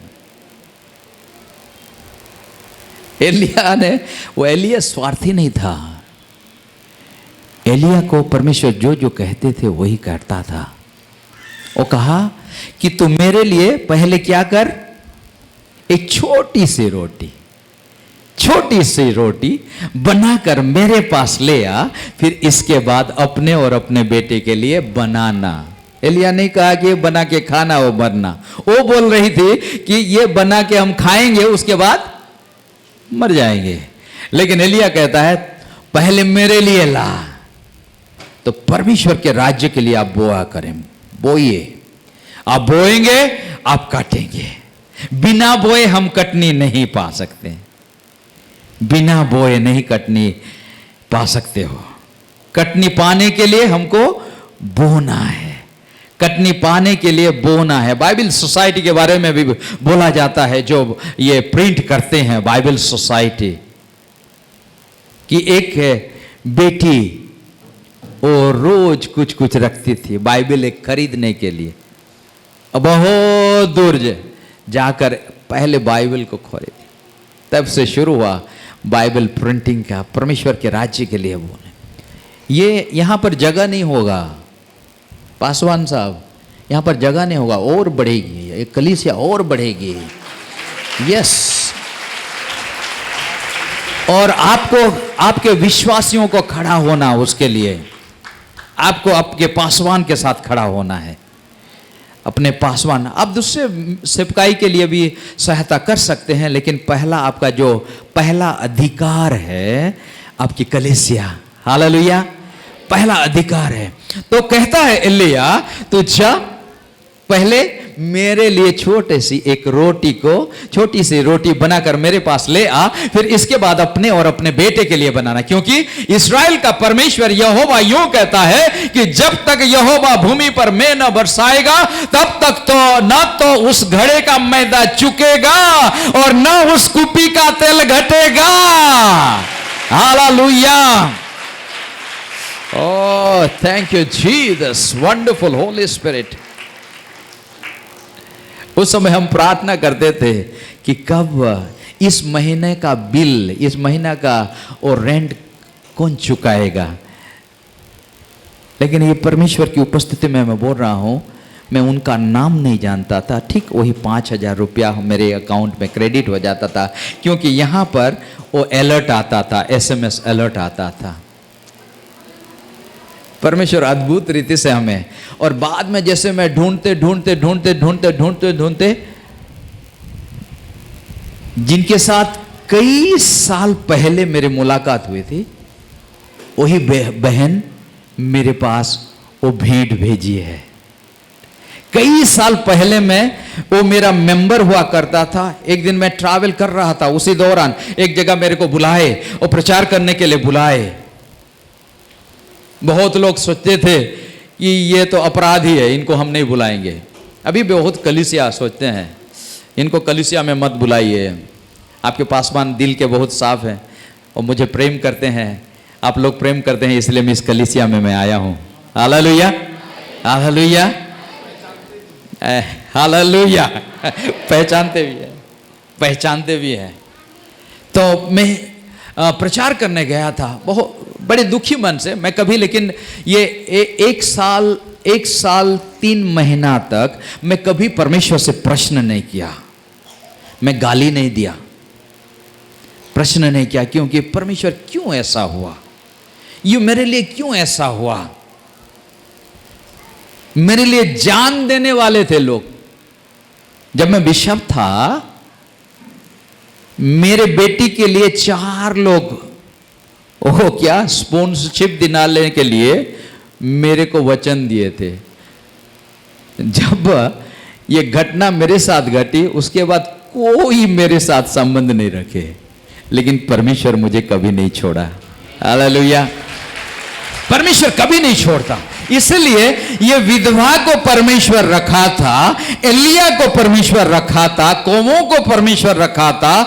एलिया स्वार्थी नहीं था। एलिया को परमेश्वर जो जो कहते थे वही करता था। वो कहा कि तू मेरे लिए पहले क्या कर, एक छोटी सी रोटी बनाकर मेरे पास ले आ, फिर इसके बाद अपने और अपने बेटे के लिए बनाना। एलिया नहीं कहा कि ये बना के खाना वो मरना। वो बोल रही थी कि ये बना के हम खाएंगे, उसके बाद मर जाएंगे। लेकिन एलिया कहता है पहले मेरे लिए ला। तो परमेश्वर के राज्य के लिए आप बोआ करें, बोइए। आप बोएंगे, आप काटेंगे। बिना बोए हम कटनी नहीं पा सकते। बिना बोए नहीं कटनी पा सकते हो। कटनी पाने के लिए हमको बोना है। कटनी पाने के लिए बोना है। बाइबल सोसाइटी के बारे में भी बोला जाता है, जो ये प्रिंट करते हैं बाइबल सोसाइटी, कि एक बेटी वो रोज कुछ कुछ रखती थी बाइबल एक खरीदने के लिए। बहुत दूर जाकर पहले बाइबल को खरीदी। तब से शुरू हुआ बाइबल प्रिंटिंग का, परमेश्वर के राज्य के लिए बोले। ये यहाँ पर जगह नहीं होगा पासवान साहब, यहाँ पर जगह नहीं होगा, और बढ़ेगी ये कलीसिया, और बढ़ेगी। यस। और आपको, आपके विश्वासियों को खड़ा होना, उसके लिए आपको आपके पासवान के साथ खड़ा होना है। अपने पासवान, आप दूसरे सेवकाई के लिए भी सहायता कर सकते हैं, लेकिन पहला आपका जो पहला अधिकार है आपकी कलीसिया। हालेलुया। पहला अधिकार है। तो कहता है एलिया, तू जा पहले मेरे लिए छोटी सी रोटी बनाकर मेरे पास ले आ, फिर इसके बाद अपने और अपने बेटे के लिए बनाना। क्योंकि इस्राएल का परमेश्वर यहोवा यूं कहता है कि जब तक यहोवा भूमि पर मैं न बरसाएगा, तब तक तो न तो उस घड़े का मैदा चुकेगा और न उस कुपी का तेल घटेगा। Hallelujah. Oh, thank you, Jesus. Wonderful Holy Spirit. उस समय हम प्रार्थना करते थे कि कब इस महीने का बिल, इस महीना का और रेंट कौन चुकाएगा। लेकिन ये परमेश्वर की उपस्थिति में मैं बोल रहा हूं, मैं उनका नाम नहीं जानता था, ठीक वही 5,000 रुपया मेरे अकाउंट में क्रेडिट हो जाता था, क्योंकि यहाँ पर वो अलर्ट आता था, SMS अलर्ट आता था। परमेश्वर अद्भुत रीति से हमें, और बाद में जैसे मैं ढूंढते जिनके साथ कई साल पहले मेरी मुलाकात हुई थी, वही बहन मेरे पास वो भेंट भेजी है। कई साल पहले वो मेरा मेंबर हुआ करता था। एक दिन मैं ट्रैवल कर रहा था, उसी दौरान एक जगह मेरे को बुलाए और प्रचार करने के लिए बुलाए। बहुत लोग सोचते थे कि ये तो अपराधी है, इनको हम नहीं बुलाएंगे। अभी बहुत कलीसिया सोचते हैं इनको कलीसिया में मत बुलाइए, आपके पासवान दिल के बहुत साफ हैं और मुझे प्रेम करते हैं, आप लोग प्रेम करते हैं, इसलिए मैं इस कलीसिया में मैं आया हूं। Hallelujah, hallelujah, hallelujah. पहचानते भी हैं। तो मैं प्रचार करने गया था, बहुत बड़े दुखी मन से मैं कभी, लेकिन ये एक साल 3 महीना तक मैं कभी परमेश्वर से प्रश्न नहीं किया, मैं गाली नहीं दिया, प्रश्न नहीं किया, क्योंकि परमेश्वर क्यों ऐसा हुआ, ये मेरे लिए क्यों ऐसा हुआ। मेरे लिए जान देने वाले थे लोग। जब मैं बिशप था, मेरे बेटी के लिए 4 लोग स्पॉन्सरशिप दिलाने के लिए मेरे को वचन दिए थे। जब ये घटना मेरे साथ घटी, उसके बाद कोई मेरे साथ संबंध नहीं रखे, लेकिन परमेश्वर मुझे कभी नहीं छोड़ा। हालेलुया, परमेश्वर कभी नहीं छोड़ता। इसलिए ये विधवा को परमेश्वर रखा था, एलिया को परमेश्वर रखा था, कौमों को परमेश्वर रखा था,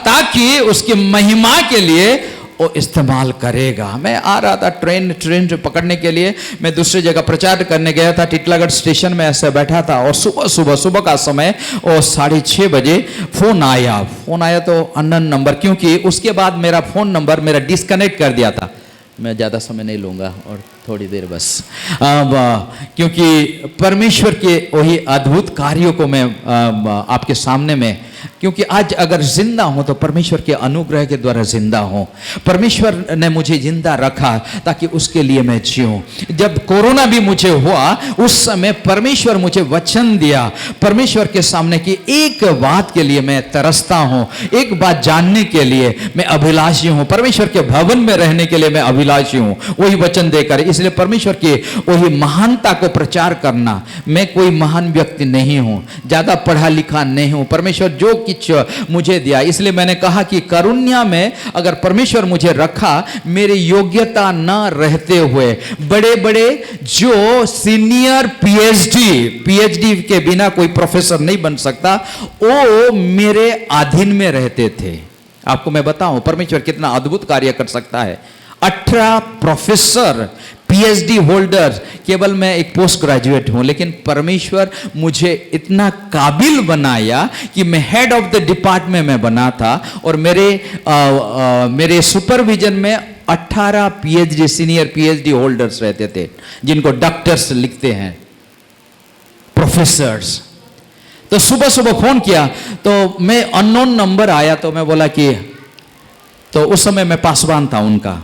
ताकि उसकी महिमा के लिए वो इस्तेमाल करेगा। मैं आ रहा था ट्रेन पकड़ने के लिए, मैं दूसरी जगह प्रचार करने गया था, टिटलागढ़ स्टेशन में ऐसे बैठा था, और सुबह का समय और 6:30 बजे फोन आया तो अननोन नंबर, क्योंकि उसके बाद मेरा फोन नंबर मेरा डिस्कनेक्ट कर दिया था। मैं ज़्यादा समय नहीं लूँगा और थोड़ी देर बस, क्योंकि परमेश्वर के वही अद्भुत कार्यों को मैं आपके सामने में, क्योंकि आज अगर जिंदा हूं तो परमेश्वर के अनुग्रह के द्वारा जिंदा हूं। परमेश्वर ने मुझे जिंदा रखा ताकि उसके लिए मैं जीऊं। जब कोरोना भी मुझे हुआ, उस समय परमेश्वर मुझे वचन दिया, परमेश्वर के सामने की एक बात के लिए मैं तरसता हूं, एक बात जानने के लिए मैं अभिलाषी हूं, परमेश्वर के भवन में रहने के लिए मैं अभिलाषी हूं, वही वचन देकर। इसलिए परमेश्वर की वही महानता को प्रचार करना। मैं कोई महान व्यक्ति नहीं हूं, ज्यादा पढ़ा लिखा नहीं हूं, परमेश्वर जो कुछ मुझे दिया, इसलिए मैंने कहा कि करुण्या में अगर परमेश्वर मुझे रखा, मेरी योग्यता न रहते हुए बड़े बड़े जो सीनियर पीएचडी के बिना कोई प्रोफेसर नहीं बन सकता, वो मेरे अधीन में रहते थे। आपको मैं बताऊं परमेश्वर कितना अद्भुत कार्य कर सकता है। 18 प्रोफेसर पीएचडी होल्डर, केवल मैं एक पोस्ट ग्रेजुएट हूं, लेकिन परमेश्वर मुझे इतना काबिल बनाया कि मैं हेड ऑफ द डिपार्टमेंट में बना था, और मेरे सुपरविजन में 18 पीएचडी सीनियर पीएचडी होल्डर्स रहते थे, जिनको डॉक्टर्स लिखते हैं, प्रोफेसर्स। तो सुबह सुबह फोन किया तो मैं अननोन नंबर आया, तो मैं बोला कि, तो उस समय मैं पासवान था उनका,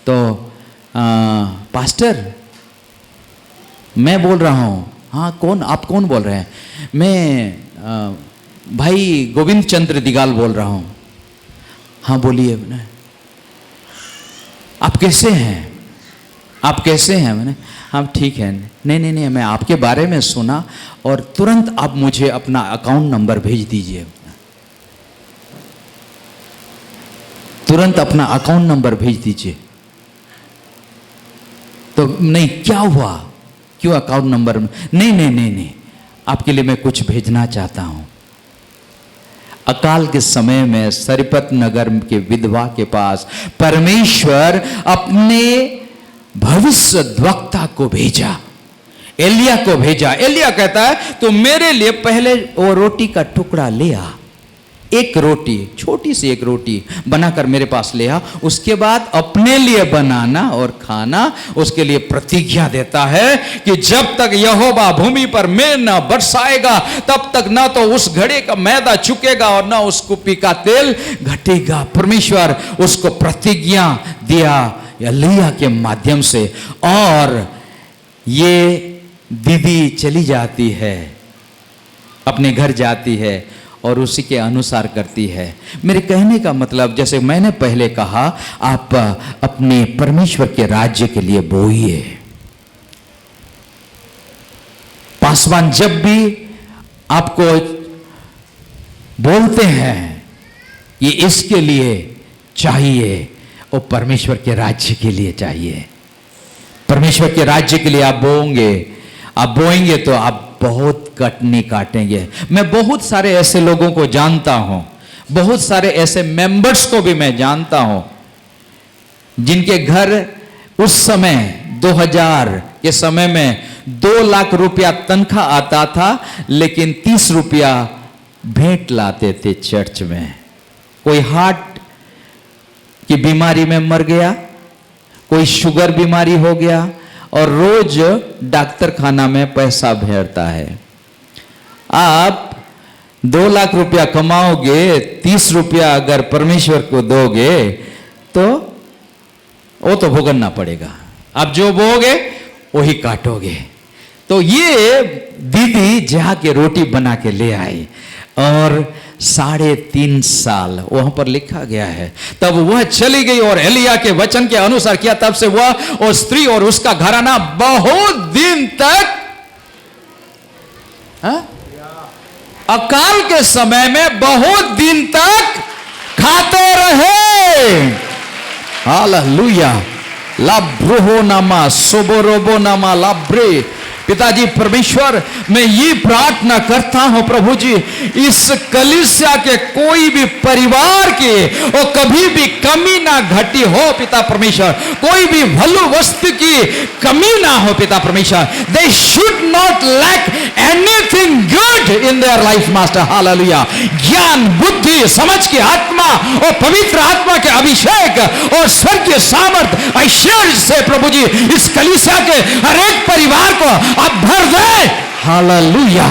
तो पास्टर मैं बोल रहा हूँ। हाँ कौन, आप कौन बोल रहे हैं? मैं भाई गोविंद चंद्र दिगाल बोल रहा हूँ। हाँ बोलिए। आप कैसे हैं? आप कैसे हैं? मैंने हाँ ठीक है। नहीं, मैं आपके बारे में सुना, और तुरंत आप मुझे अपना अकाउंट नंबर भेज दीजिए। तुरंत अपना अकाउंट नंबर भेज दीजिए। तो नहीं, क्या हुआ? क्यों अकाउंट नंबर? नहीं, आपके लिए मैं कुछ भेजना चाहता हूं। अकाल के समय में सरिपत नगर के विधवा के पास परमेश्वर अपने भविष्यद्वक्ता को भेजा, एलिया को भेजा। एलिया कहता है तो मेरे लिए पहले वो रोटी का टुकड़ा ले आ, एक रोटी, छोटी सी एक रोटी बनाकर मेरे पास ले आ, उसके बाद अपने लिए बनाना और खाना। उसके लिए प्रतिज्ञा देता है कि जब तक यहोवा भूमि पर मेघ न बरसाएगा तब तक ना तो उस घड़े का मैदा चुकेगा और ना उस कुप्पी का तेल घटेगा। परमेश्वर उसको प्रतिज्ञा दिया एलिय्याह के माध्यम से, और ये दीदी चली जाती है, अपने घर जाती है और उसी के अनुसार करती है। मेरे कहने का मतलब, जैसे मैंने पहले कहा, आप अपने परमेश्वर के राज्य के लिए बोइए। पासवान जब भी आपको बोलते हैं ये इसके लिए चाहिए, वो परमेश्वर के राज्य के लिए चाहिए। परमेश्वर के राज्य के लिए आप बोएंगे तो आप बहुत कटनी काटेंगे। मैं बहुत सारे ऐसे लोगों को जानता हूं, बहुत सारे ऐसे मेंबर्स को भी मैं जानता हूं, जिनके घर उस समय 2000 के समय में 2 लाख रुपया तनख्वाह आता था, लेकिन 30 रुपया भेंट लाते थे चर्च में। कोई हार्ट की बीमारी में मर गया, कोई शुगर बीमारी हो गया, और रोज डॉक्टर खाना में पैसा भेजता है। आप 2 लाख रुपया कमाओगे, 30 रुपया अगर परमेश्वर को दोगे तो वो तो भुगतना पड़ेगा। आप जो बोगे वही काटोगे। तो ये दीदी जाके रोटी बना के ले आई, और 3.5 साल वहां पर लिखा गया है, तब वह चली गई और एलिय्याह के वचन के अनुसार किया। तब से वह और स्त्री और उसका घराना बहुत दिन तक, अकाल के समय में बहुत दिन तक खाते रहे। हालेलुया। लाब्रोहो नामा सोबोरोबो नामा लाब्रे। पिताजी परमेश्वर, मैं ये प्रार्थना करता हूं प्रभु जी, इस कलीसिया के कोई भी परिवार के और कभी भी कमी ना घटी हो पिता परमेश्वर, कोई भी भलू वस्तु की कमी ना हो पिता परमेश्वर। They should not lack anything good in their life master. Hallelujah. ज्ञान, बुद्धि, समझ की आत्मा और पवित्र आत्मा के अभिषेक और स्वर्गीय सामर्थ ऐश्वर्य से प्रभु जी इस कलीसिया के हर एक परिवार को आप भर दे। हालेलुया।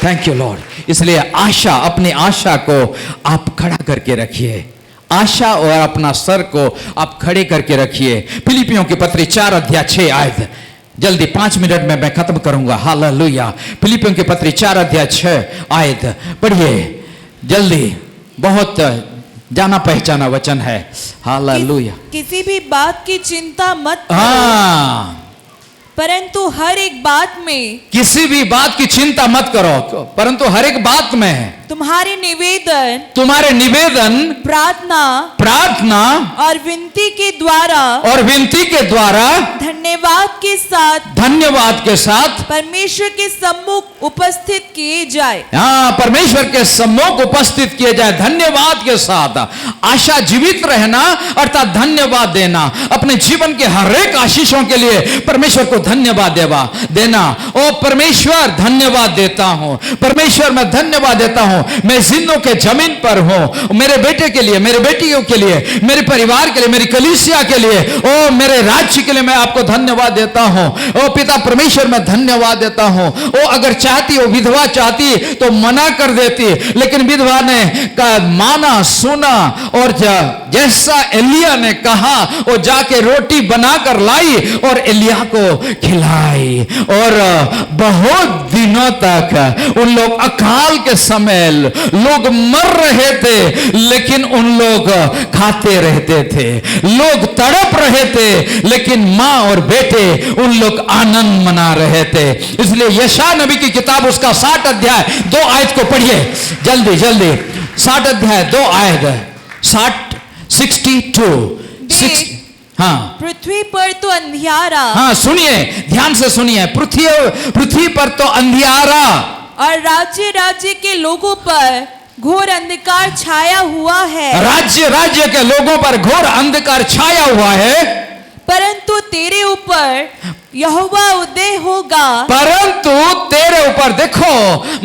Thank you Lord. इसलिए आशा, अपनी आशा को आप खड़ा करके रखिए। आशा और अपना सर को आप खड़े करके रखिए। फिलिपियों की पत्री 4 अध्याय 6 आयत, जल्दी 5 मिनट में मैं खत्म करूंगा। हालेलुया। फिलिपियों की पत्री 4 अध्याय 6 आयत पढ़िए जल्दी। बहुत जाना पहचाना वचन है। हालेलुया। किसी भी बात की चिंता मत करो, हाँ, परंतु हर एक बात में, किसी भी बात की चिंता मत करो, परंतु हर एक बात में तुम्हारे निवेदन, प्रार्थना और विनती के द्वारा धन्यवाद के साथ परमेश्वर के सम्मुख उपस्थित किए जाए। हाँ, परमेश्वर के सम्मुख उपस्थित किए जाए धन्यवाद के साथ। आशा जीवित रहना अर्थात धन्यवाद देना। अपने जीवन के हर एक आशीषों के लिए परमेश्वर को धन्यवाद देना। ओ परमेश्वर, धन्यवाद देता हूं। परमेश्वर, मैं धन्यवाद देता हूं, मैं जिंदों के जमीन पर हूं। मेरे बेटे के लिए, मेरे बेटियों के लिए, मेरे परिवार के लिए, मेरी कलीसिया के लिए, ओ मेरे राज्य के लिए मैं आपको धन्यवाद देता हूं। ओ पिता परमेश्वर, मैं धन्यवाद देता हूं। ओ अगर चाहती, वो विधवा चाहती तो मना कर देती, लेकिन विधवा ने माना, सुना, और जैसा एलिय्याह ने कहा वो जाके रोटी बनाकर लाई और एलिय्याह को खिलाई। और बहुत दिनों तक उन लोग, अकाल के समय लोग मर रहे थे, लेकिन उन लोग खाते रहते थे। लोग तड़प रहे थे, लेकिन मां और बेटे उन लोग आनंद मना रहे थे। इसलिए यशायाह नबी की किताब उसका 60 अध्याय 2 आयत को पढ़िए जल्दी जल्दी। 60 अध्याय 2 आयत 62। हाँ, पृथ्वी पर तो अंधियारा, हाँ सुनिए, ध्यान से सुनिए। पृथ्वी पर तो अंधियारा और राज्य के लोगों पर घोर अंधकार छाया हुआ है। राज्य के लोगों पर घोर अंधकार छाया हुआ है, परंतु तेरे ऊपर यहोवा उदय होगा, परंतु तेरे ऊपर देखो,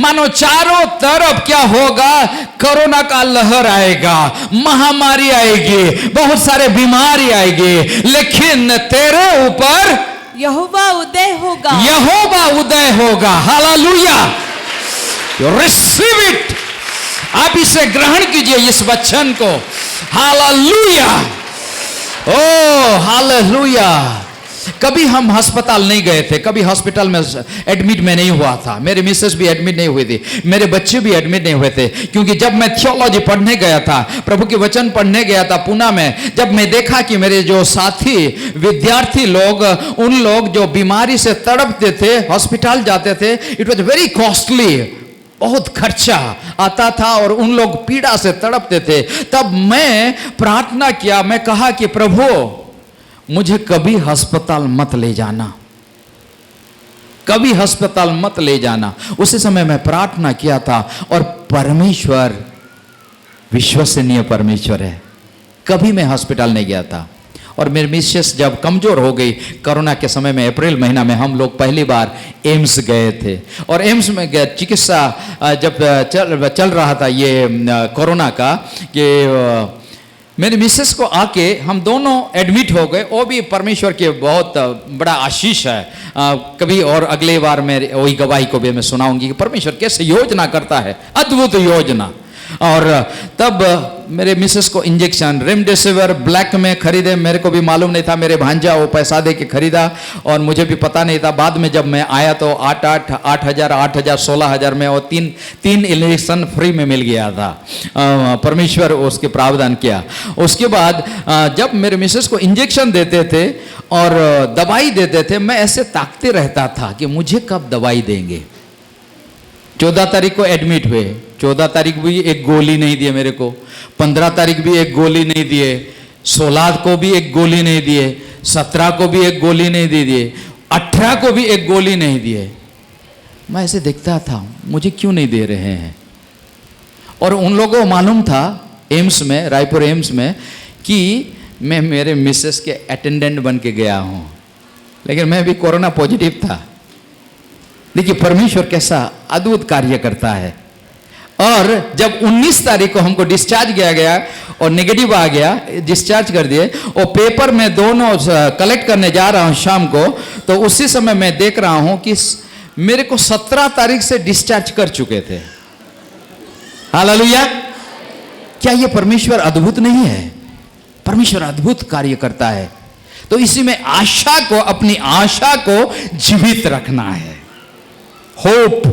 मानो चारों तरफ क्या होगा, कोरोना का लहर आएगा, महामारी आएगी, बहुत सारे बीमारी आएगी, लेकिन तेरे ऊपर यहोवा उदय होगा, यहोवा उदय होगा। Hallelujah, receive it. आप इसे ग्रहण कीजिए, इस वचन को। हालेलुया, ओ हालेलुया। कभी हम अस्पताल नहीं गए थे, कभी हॉस्पिटल में एडमिट में नहीं हुआ था, मेरे मिसेस भी एडमिट नहीं हुई थी, मेरे बच्चे भी एडमिट नहीं हुए थे, क्योंकि जब मैं थियोलॉजी पढ़ने गया था, प्रभु के वचन पढ़ने गया था पुणे में, जब मैं देखा कि मेरे जो साथी विद्यार्थी लोग, उन लोग जो बीमारी से तड़पते थे, हॉस्पिटल जाते थे, इट वॉज वेरी कॉस्टली, बहुत खर्चा आता था और उन लोग पीड़ा से तड़पते थे। तब मैं प्रार्थना किया, मैं कहा कि प्रभु मुझे कभी अस्पताल मत ले जाना, कभी अस्पताल मत ले जाना। उसी समय मैं प्रार्थना किया था और परमेश्वर विश्वसनीय परमेश्वर है, कभी मैं अस्पताल नहीं गया था। और मेरी मिसेस जब कमजोर हो गई कोरोना के समय में, अप्रैल महीना में हम लोग पहली बार एम्स गए थे, और एम्स में चिकित्सा जब चल रहा था ये कोरोना का, कि मेरी मिसेस को आके हम दोनों एडमिट हो गए। वो भी परमेश्वर के बहुत बड़ा आशीष है। कभी और अगले बार मैं वही गवाही को भी मैं सुनाऊंगी कि परमेश्वर कैसे योजना करता है, अद्भुत योजना। और तब मेरे मिसेस को इंजेक्शन रेमडेसिविर ब्लैक में खरीदे, मेरे को भी मालूम नहीं था, मेरे भांजा वो पैसा दे के खरीदा और मुझे भी पता नहीं था। बाद में जब मैं आया तो 8,000 16,000 में और तीन इंजेक्शन फ्री में मिल गया था। परमेश्वर उसके प्रावधान किया। उसके बाद जब मेरे मिसेस को इंजेक्शन देते थे और दवाई देते थे, मैं ऐसे ताकते रहता था कि मुझे कब दवाई देंगे। 14 तारीख को एडमिट हुए, 14 तारीख भी एक गोली नहीं दिए मेरे को, 15 तारीख भी एक गोली नहीं दिए, 16 को भी एक गोली नहीं दिए, 17 को भी एक गोली नहीं दिए, 18 को भी एक गोली नहीं दिए। मैं ऐसे देखता था मुझे क्यों नहीं दे रहे हैं। और उन लोगों को मालूम था एम्स में, रायपुर एम्स में, कि मैं मेरे मिसेस के अटेंडेंट बन के गया हूँ, लेकिन मैं भी कोरोना पॉजिटिव था। देखिए परमेश्वर कैसा अद्भुत कार्य करता है। और जब 19 तारीख को हमको डिस्चार्ज किया गया और नेगेटिव आ गया, डिस्चार्ज कर दिए, और पेपर में दोनों कलेक्ट करने जा रहा हूं शाम को, तो उसी समय मैं देख रहा हूं कि मेरे को 17 तारीख से डिस्चार्ज कर चुके थे। हालेलुया, क्या ये परमेश्वर अद्भुत नहीं है? परमेश्वर अद्भुत कार्य करता है। तो इसी में आशा को, अपनी आशा को जीवित रखना है। होप,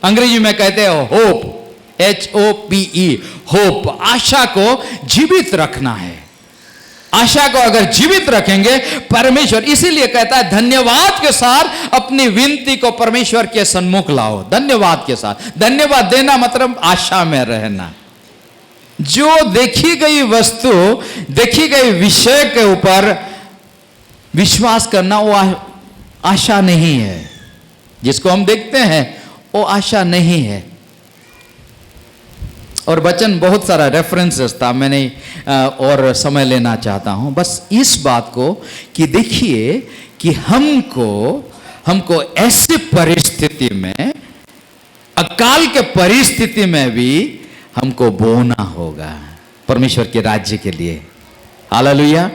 अंग्रेजी में कहते हो होप, HOPE, होप, आशा को जीवित रखना है। आशा को अगर जीवित रखेंगे, परमेश्वर इसीलिए कहता है धन्यवाद के साथ अपनी विनती को परमेश्वर के सन्मुख लाओ। धन्यवाद के साथ, धन्यवाद देना मतलब आशा में रहना। जो देखी गई वस्तु, देखी गई विषय के ऊपर विश्वास करना, वो आशा नहीं है। जिसको हम देखते हैं वो आशा नहीं है। और वचन बहुत सारा रेफरेंसेस था, मैंने और समय लेना चाहता हूं बस इस बात को कि देखिए कि हमको ऐसी परिस्थिति में, अकाल के परिस्थिति में भी हमको बोना होगा परमेश्वर के राज्य के लिए। हालेलुया,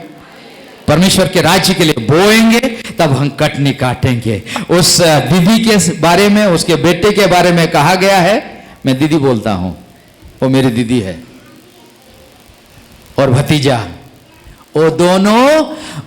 परमेश्वर के राज्य के लिए बोएंगे तब हम कटनी काटेंगे। उस दीदी के बारे में, उसके बेटे के बारे में कहा गया है, मैं दीदी बोलता हूं, वो मेरी दीदी है, और भतीजा, वो दोनों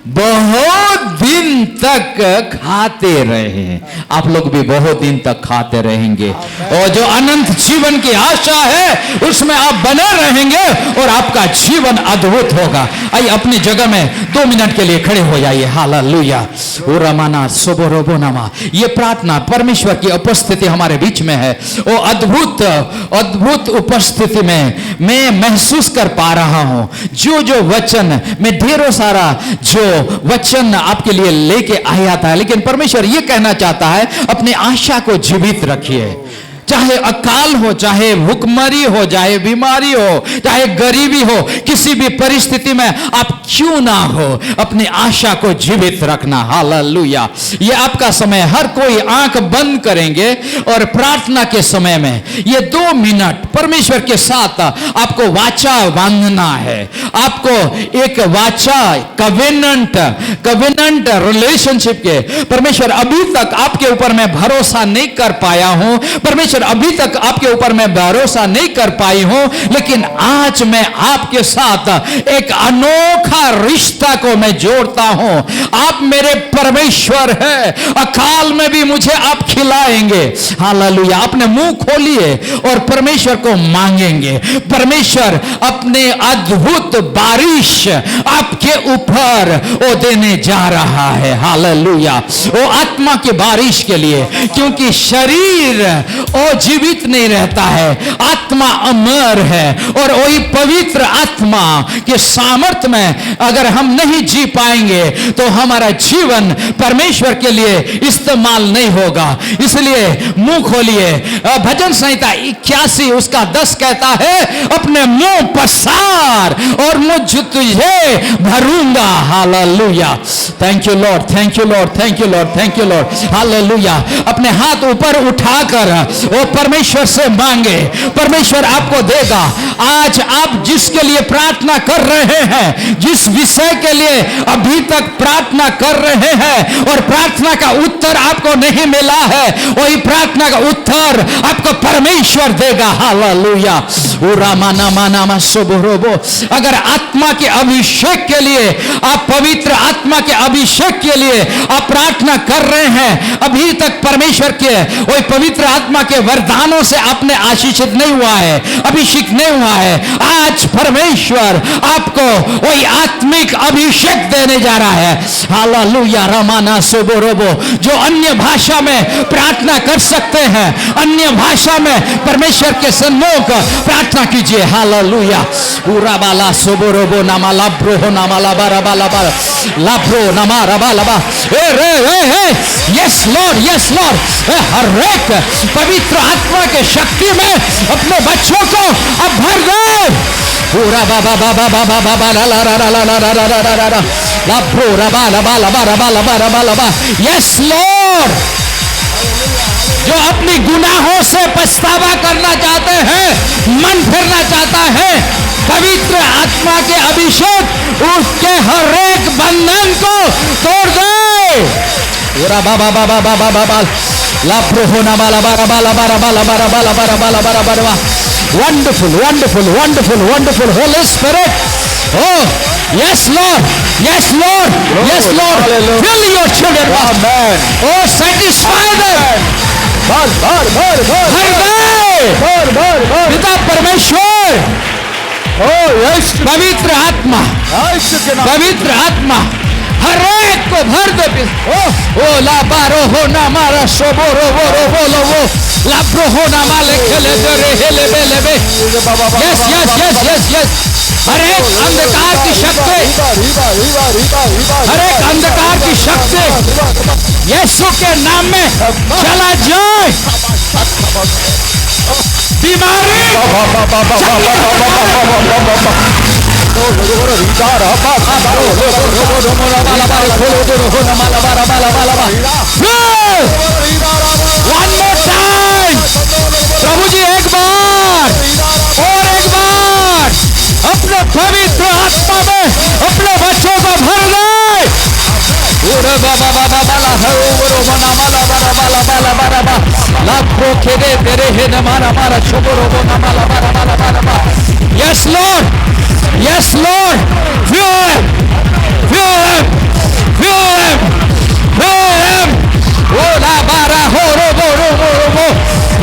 बहुत दिन तक खाते रहे हैं। आप लोग भी बहुत दिन तक खाते रहेंगे, और जो अनंत जीवन की आशा है उसमें आप बने रहेंगे और आपका जीवन अद्भुत होगा। आइए अपनी जगह में 2 मिनट के लिए खड़े हो जाइए। हालेलुया, उरमाना सोबोरोबोनामा। ये प्रार्थना, परमेश्वर की उपस्थिति हमारे बीच में है। वो अद्भुत उपस्थिति में मैं महसूस कर पा रहा हूं। जो वचन, मैं ढेरों सारा जो वचन आपके लिए लेके आया था, लेकिन परमेश्वर यह कहना चाहता है अपनी आशा को जीवित रखिए। चाहे अकाल हो, चाहे भूखमरी हो, चाहे बीमारी हो, चाहे गरीबी हो, किसी भी परिस्थिति में आप क्यों ना हो, अपनी आशा को जीवित रखना। हालेलुया। ये आपका समय, हर कोई आंख बंद करेंगे और प्रार्थना के समय में ये 2 मिनट परमेश्वर के साथ आपको वाचा बांधना है। आपको एक वाचा, कवेनेंट रिलेशनशिप के, परमेश्वर अभी तक आपके ऊपर मैं भरोसा नहीं कर पाया हूं, परमेश्वर अभी तक आपके ऊपर मैं भरोसा नहीं कर पाई हूं, लेकिन आज मैं आपके साथ एक अनोखा रिश्ता को मैं जोड़ता हूं। आप मेरे परमेश्वर है, अकाल में भी मुझे आप खिलाएंगे। हालेलुया। अपने मुंह खोलिए और परमेश्वर को मांगेंगे। परमेश्वर अपने अद्भुत बारिश आपके ऊपर वो देने जा रहा है। हालेलुया। वो आत्मा की बारिश के लिए, क्योंकि शरीर वो जीवित नहीं रहता है, आत्मा अमर है, और वही पवित्र आत्मा के सामर्थ्य में अगर हम नहीं जी पाएंगे तो हमारा जीवन परमेश्वर के लिए इस्तेमाल नहीं होगा। इसलिए मुंह खोलिए। भजन संहिता 81 उसका 10 कहता है, अपने मुंह पसार और मुझ तुझे भरूंगा। Hallelujah. Thank you Lord, thank you Lord, thank you Lord, thank you Lord. Hallelujah. अपने हाथ ऊपर उठाकर वो परमेश्वर से मांगे, परमेश्वर आपको देगा। आज आप जिसके लिए प्रार्थना कर रहे हैं, जिस विषय के लिए अभी तक प्रार्थना कर रहे हैं और प्रार्थना का उत्तर आपको नहीं मिला है, वही प्रार्थना का उत्तर आपको परमेश्वर देगा। हालेलुया। अगर आत्मा के अभिषेक के लिए, आप पवित्र आत्मा के अभिषेक के लिए आप प्रार्थना कर रहे हैं, अभी तक परमेश्वर के वही पवित्र आत्मा के वरदानों से आपने आशीषित नहीं हुआ है, अभिषेक नहीं हुआ है, आज परमेश्वर आपको वही आत्मिक अभिषेक देने जा रहा है। हालेलुया। रमाना सोबोरोबो। जो अन्य भाषा में प्रार्थना कर सकते हैं, अन्य भाषा में परमेश्वर के सन्मुख प्रार्थना कीजिए। हालेलुया। पूरा बाला सोबोरोबो नामा लाब्रो हो नामा लाबा रबा लाबा लाब्रो नामा रबा लाबा। ए रे ए हे। Yes Lord, yes Lord. हर एक पवित्र आत्मा के शक्ति में अपने बच्चों को अब भर दो। पूरा बाबा बाबा बाबा बाबा ला ला ला ला ला ला ला ला ला ला लाब्रो रबा लबा लबा रबा लबा रबा लबा। Yes Lord. जो अपनी गुनाहों से पछतावा करना चाहते हैं, मन फिरना चाहता है, पवित्र आत्मा के अभिषेक उसके हर एक बंधन को तोड़ दे। पूरा बाबा बाबा बाबा बाबा लाप्रो होना बाला बारा बाला बारा बाला बारा बाला बारा बाला बारा बारा। Wonderful, wonderful, wonderful, wonderful holy spirit. Oh, yes Lord, yes Lord, yes Lord. Fill your children. Amen. Oh, satisfy them. पिता परमेश्वर, पवित्र आत्मा, पवित्र आत्मा हर एक को भर दे। ओ ला बारो हो ना मारा शोबो रो वो रो बोलो वो लाब्रो हो ना माले खेले दे रे हेले बेले बे। Yes yes yes yes yes. हर एक अंधकार की शक्ति, हर एक अंधकार की शक्ति यीशु के नाम में चला जाए। बीमारी वन मोर टाइम। प्रभु जी एक बार और एक बार अपने पवित्र आत्मा में अपने बच्चों को भर दे। बाबा बाबा बाला हरो मना माला बारा बाला बाला बारा बा लाखों खेदे तेरे है न मारा मारा छोरो वो न माला बारा बाला बारा बा। Yes Lord, yes Lord. Fill him, fill him, fill him, fill him. ओ ला बारा हो रो वो रो वो रो वो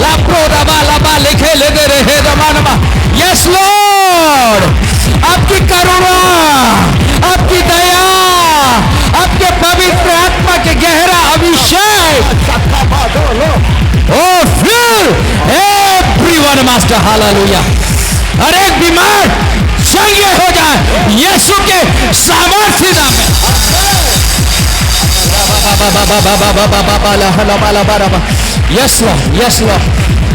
ला प्रो रा बाला बा लिखे ले दे रहे न माना मा। Yes Lord. आपकी करुणा, आपकी दया, आपके पवित्र आत्मा के गहरा अभिषेक। ओ फिर एवरीवन मास्टर। हालेलुया। हर एक बीमार चंगे हो जाए यीशु के सामर्थ्य नाम में। Yes Lord, yes Lord,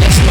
yes Lord.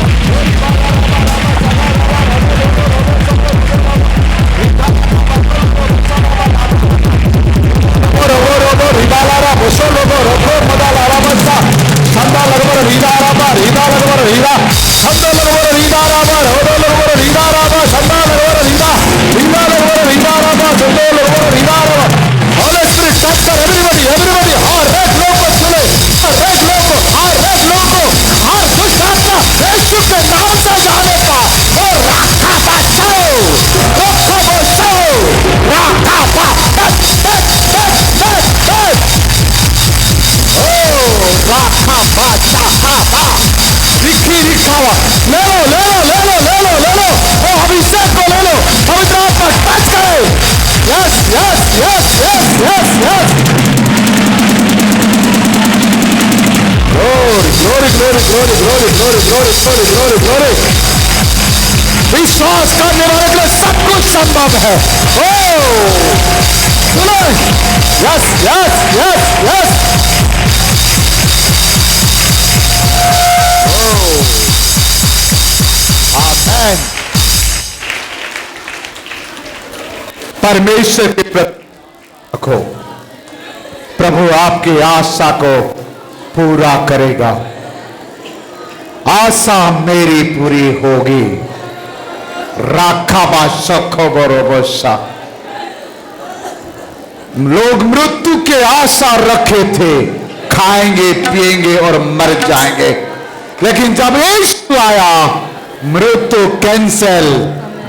विश्वास करने वाले के लिए सब कुछ संभव है। ओ सुनो, यस यस यस यस, आमेन। परमेश्वर के प्रति रखो, प्रभु आपकी आशा को पूरा करेगा। आशा मेरी पूरी होगी। राखा बाशो बरोबसा। लोग मृत्यु के आशा रखे थे, खाएंगे पिएंगे और मर जाएंगे, लेकिन जब यीशु आया मृत्यु कैंसल,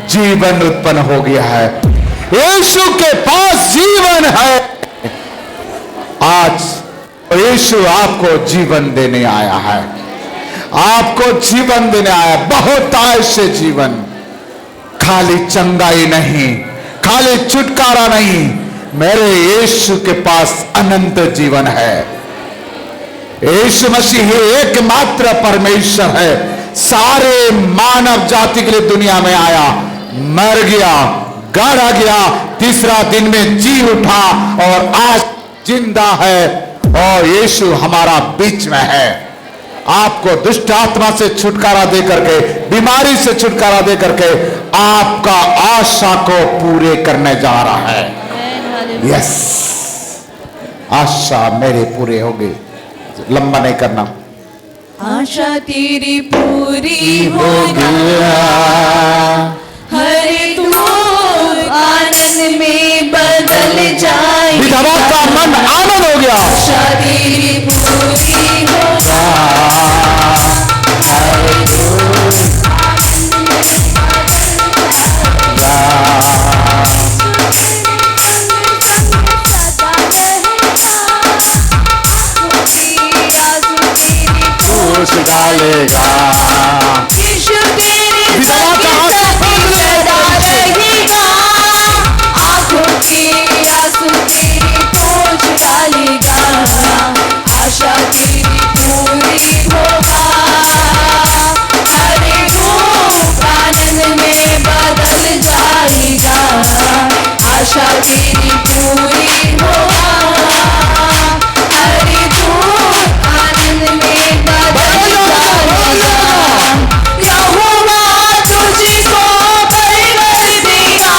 जीवन उत्पन्न हो गया है। यीशु के पास जीवन है। आज यीशु आपको जीवन देने आया है, आपको जीवन देने आया। बहुत ऐसे जीवन, खाली चंगाई नहीं, खाली छुटकारा नहीं, मेरे यीशु के पास अनंत जीवन है। यीशु मसीह ही एकमात्र परमेश्वर है। सारे मानव जाति के लिए दुनिया में आया, मर गया, गाड़ा गया, तीसरा दिन में जी उठा और आज जिंदा है। और यीशु हमारा बीच में है। आपको दुष्ट आत्मा से छुटकारा दे करके, बीमारी से छुटकारा दे करके आपका आशा को पूरे करने जा रहा है। यस, आशा मेरे पूरे होगी। लंबा नहीं करना। आशा तेरी पूरी होगी, हर दुख आनंद में बदल जाए। विधवा का मन आनंद हो गया। आशा तेरी पूरी होगा, हर दुख डालेगा। यीशु तेरे विधवा का सदा रहेगा, आंखों की आंसू तेरी पोंछ डालेगा। आशा तेरी पूरी होगा, हर दुख आनंद में बदल जाएगा। आशा तेरी पूरी होगा, हर दुख आनंद में बदल जाएगा। यहोवा तुझको परवर देगा,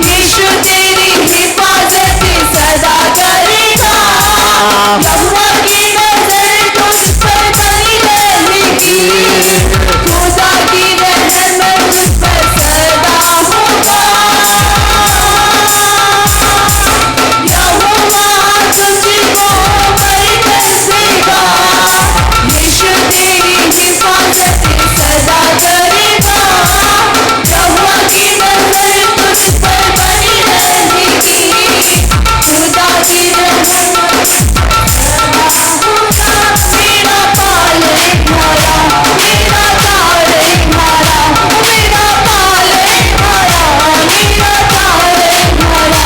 यीशु तेरी हिफाजत सदा करेगा। यहोवा की नजर तुझ पर बनी रहेगी, खुदा की रहमत तुझ पर सदा होगा। यहोवा तुझको परवर देगा, यीशु तेरी हिफाजत सदा करेगा। यहोवा की नजर तुझ पर बनी रहेगी, खुदा की रहमत सदा होगा। मेरा पाले हारा, मेरा तारे हारा, मेरा पाले हारा, मेरा तारे हारा।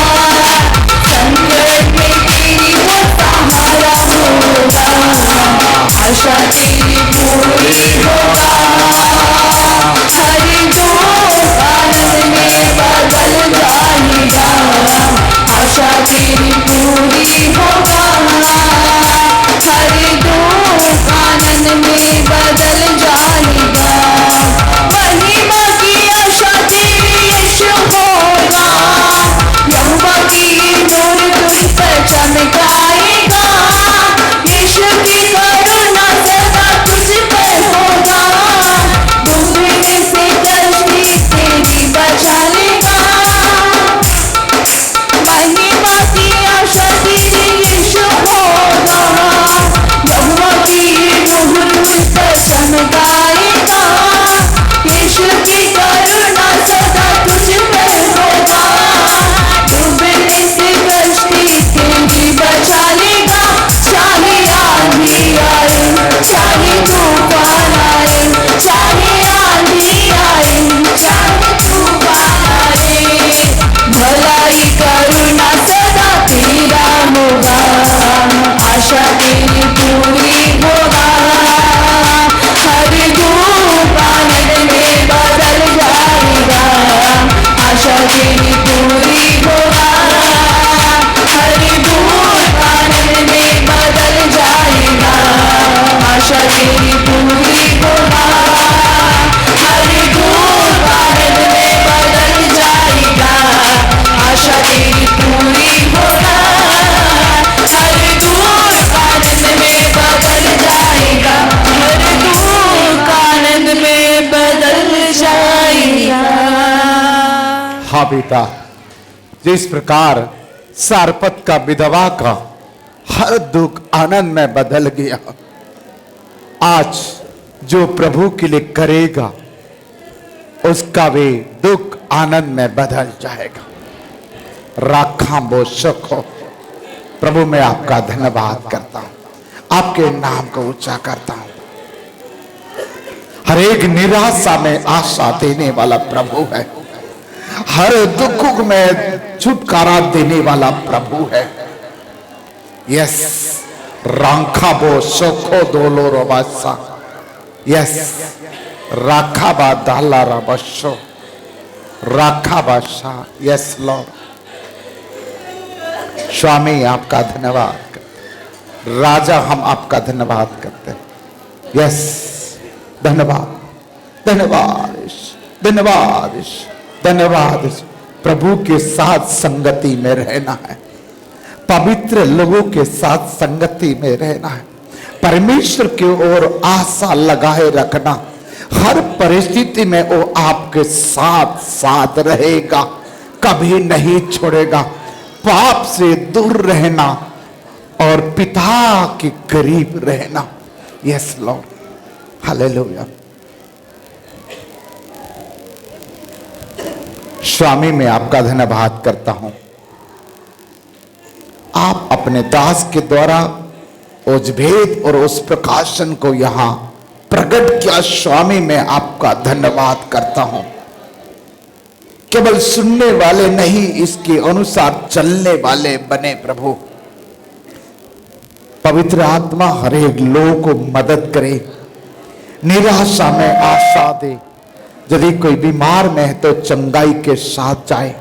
संकट में तेरी वो सहारा होगा, आशा तेरी पूरी होगा। हर दुख आनंद में बदल जाएगा, आशा तेरी पूरी होगा। हर दुख आनंद में बदल जाएगा। पिता, जिस प्रकार सारपत का विधवा का हर दुख आनंद में बदल गया, आज जो प्रभु के लिए करेगा उसका भी दुख आनंद में बदल जाएगा। राखा बो सखो। प्रभु मैं आपका धन्यवाद करता हूं, आपके नाम को ऊंचा करता हूं। हर एक निराशा में आशा देने वाला प्रभु है, हर दुख में छुटकारा देने वाला प्रभु है। यस, राखा बो सखो दोलो रोबासा। यस, राखा बा दाला रबशो, राखा बाशा। Yes Lord. स्वामी आपका धन्यवाद करते, राजा हम आपका धन्यवाद करते हैं। यस, धन्यवाद, धन्यवाद, धन्यवाद, धन्यवाद। प्रभु के साथ संगति में रहना है, पवित्र लोगों के साथ संगति में रहना है, परमेश्वर की ओर आशा लगाए रखना। हर परिस्थिति में वो आपके साथ साथ रहेगा, कभी नहीं छोड़ेगा। पाप से दूर रहना और पिता के करीब रहना। Yes Lord, hallelujah. स्वामी मैं आपका धन्यवाद करता हूं, आप अपने दास के द्वारा उस भेद और उस प्रकाशन को यहां प्रकट किया। स्वामी मैं आपका धन्यवाद करता हूं। केवल सुनने वाले नहीं, इसके अनुसार चलने वाले बने प्रभु। पवित्र आत्मा हर एक लोगों को मदद करे, निराशा में आशा दे। यदि कोई बीमार में है तो चंगाई के साथ जाए,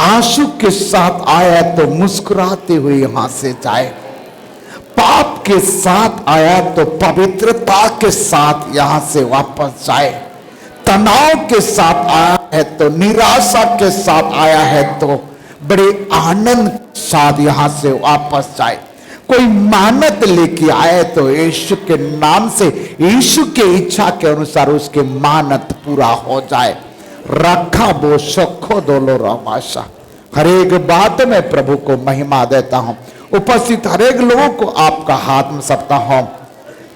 आंसू के साथ आया तो मुस्कुराते हुए यहां से जाए, पाप के साथ आया तो पवित्रता के साथ यहां से वापस जाए, तनाव के साथ आया है तो निराशा के साथ आया है तो बड़े आनंद के साथ यहां से वापस जाए। कोई मानत लेके आए तो यीशु के नाम से, यीशु के इच्छा के अनुसार उसके मानत पूरा हो जाए। रखा वो सखो दोलो रमाशा। हर एक बात में प्रभु को महिमा देता हूं। उपस्थित हर एक लोगों को आपका हाथ में सपता हूं।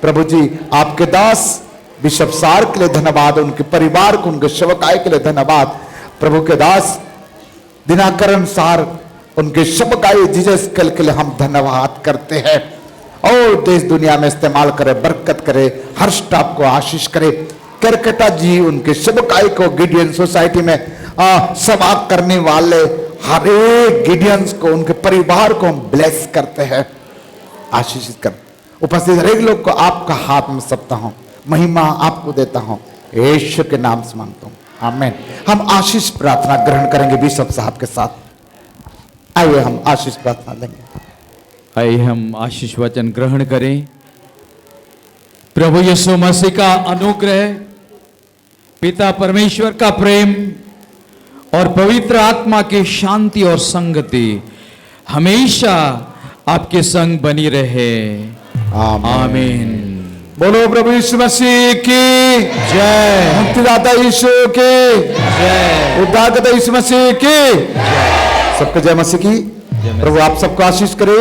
प्रभु जी आपके दास बिशप सार के लिए धन्यवाद, उनके परिवार को, उनके सेवकाई के लिए धन्यवाद। प्रभु के दास दिनाकरण सार, उनके सेवकाई जीसस कल के लिए हम धन्यवाद करते हैं। और देश दुनिया में इस्तेमाल करे, बरकत करे, हर स्टाफ को आशीष करे। करकटा जी उनके सेवकाई को, गिडियन सोसाइटी में सेवा करने वाले हर एक गिडियंस को, उनके परिवार को हम ब्लेस करते हैं, आशीषित कर। उपस्थित हर एक लोग को आपका हाथ में सपता हूं, महिमा आपको देता हूं, यीशु के नाम से मांगता हूं, आमीन। हम आशीष प्रार्थना ग्रहण करेंगे बिशप साहब के साथ। आइए हम आशीष प्रार्थना लेंगे। आइए हम आशीष वचन ग्रहण करें। प्रभु यीशु मसीह का अनुग्रह, पिता परमेश्वर का प्रेम और पवित्र आत्मा की शांति और संगति हमेशा आपके संग बनी रहे, आमीन। बोलो प्रभु यीशु मसीह की जय, मुक्तिदाता यीशु की जय, उद्धारकर्ता यीशु मसीह की जय। सबको जय मसीह की। प्रभु आप सबको आशीष करे।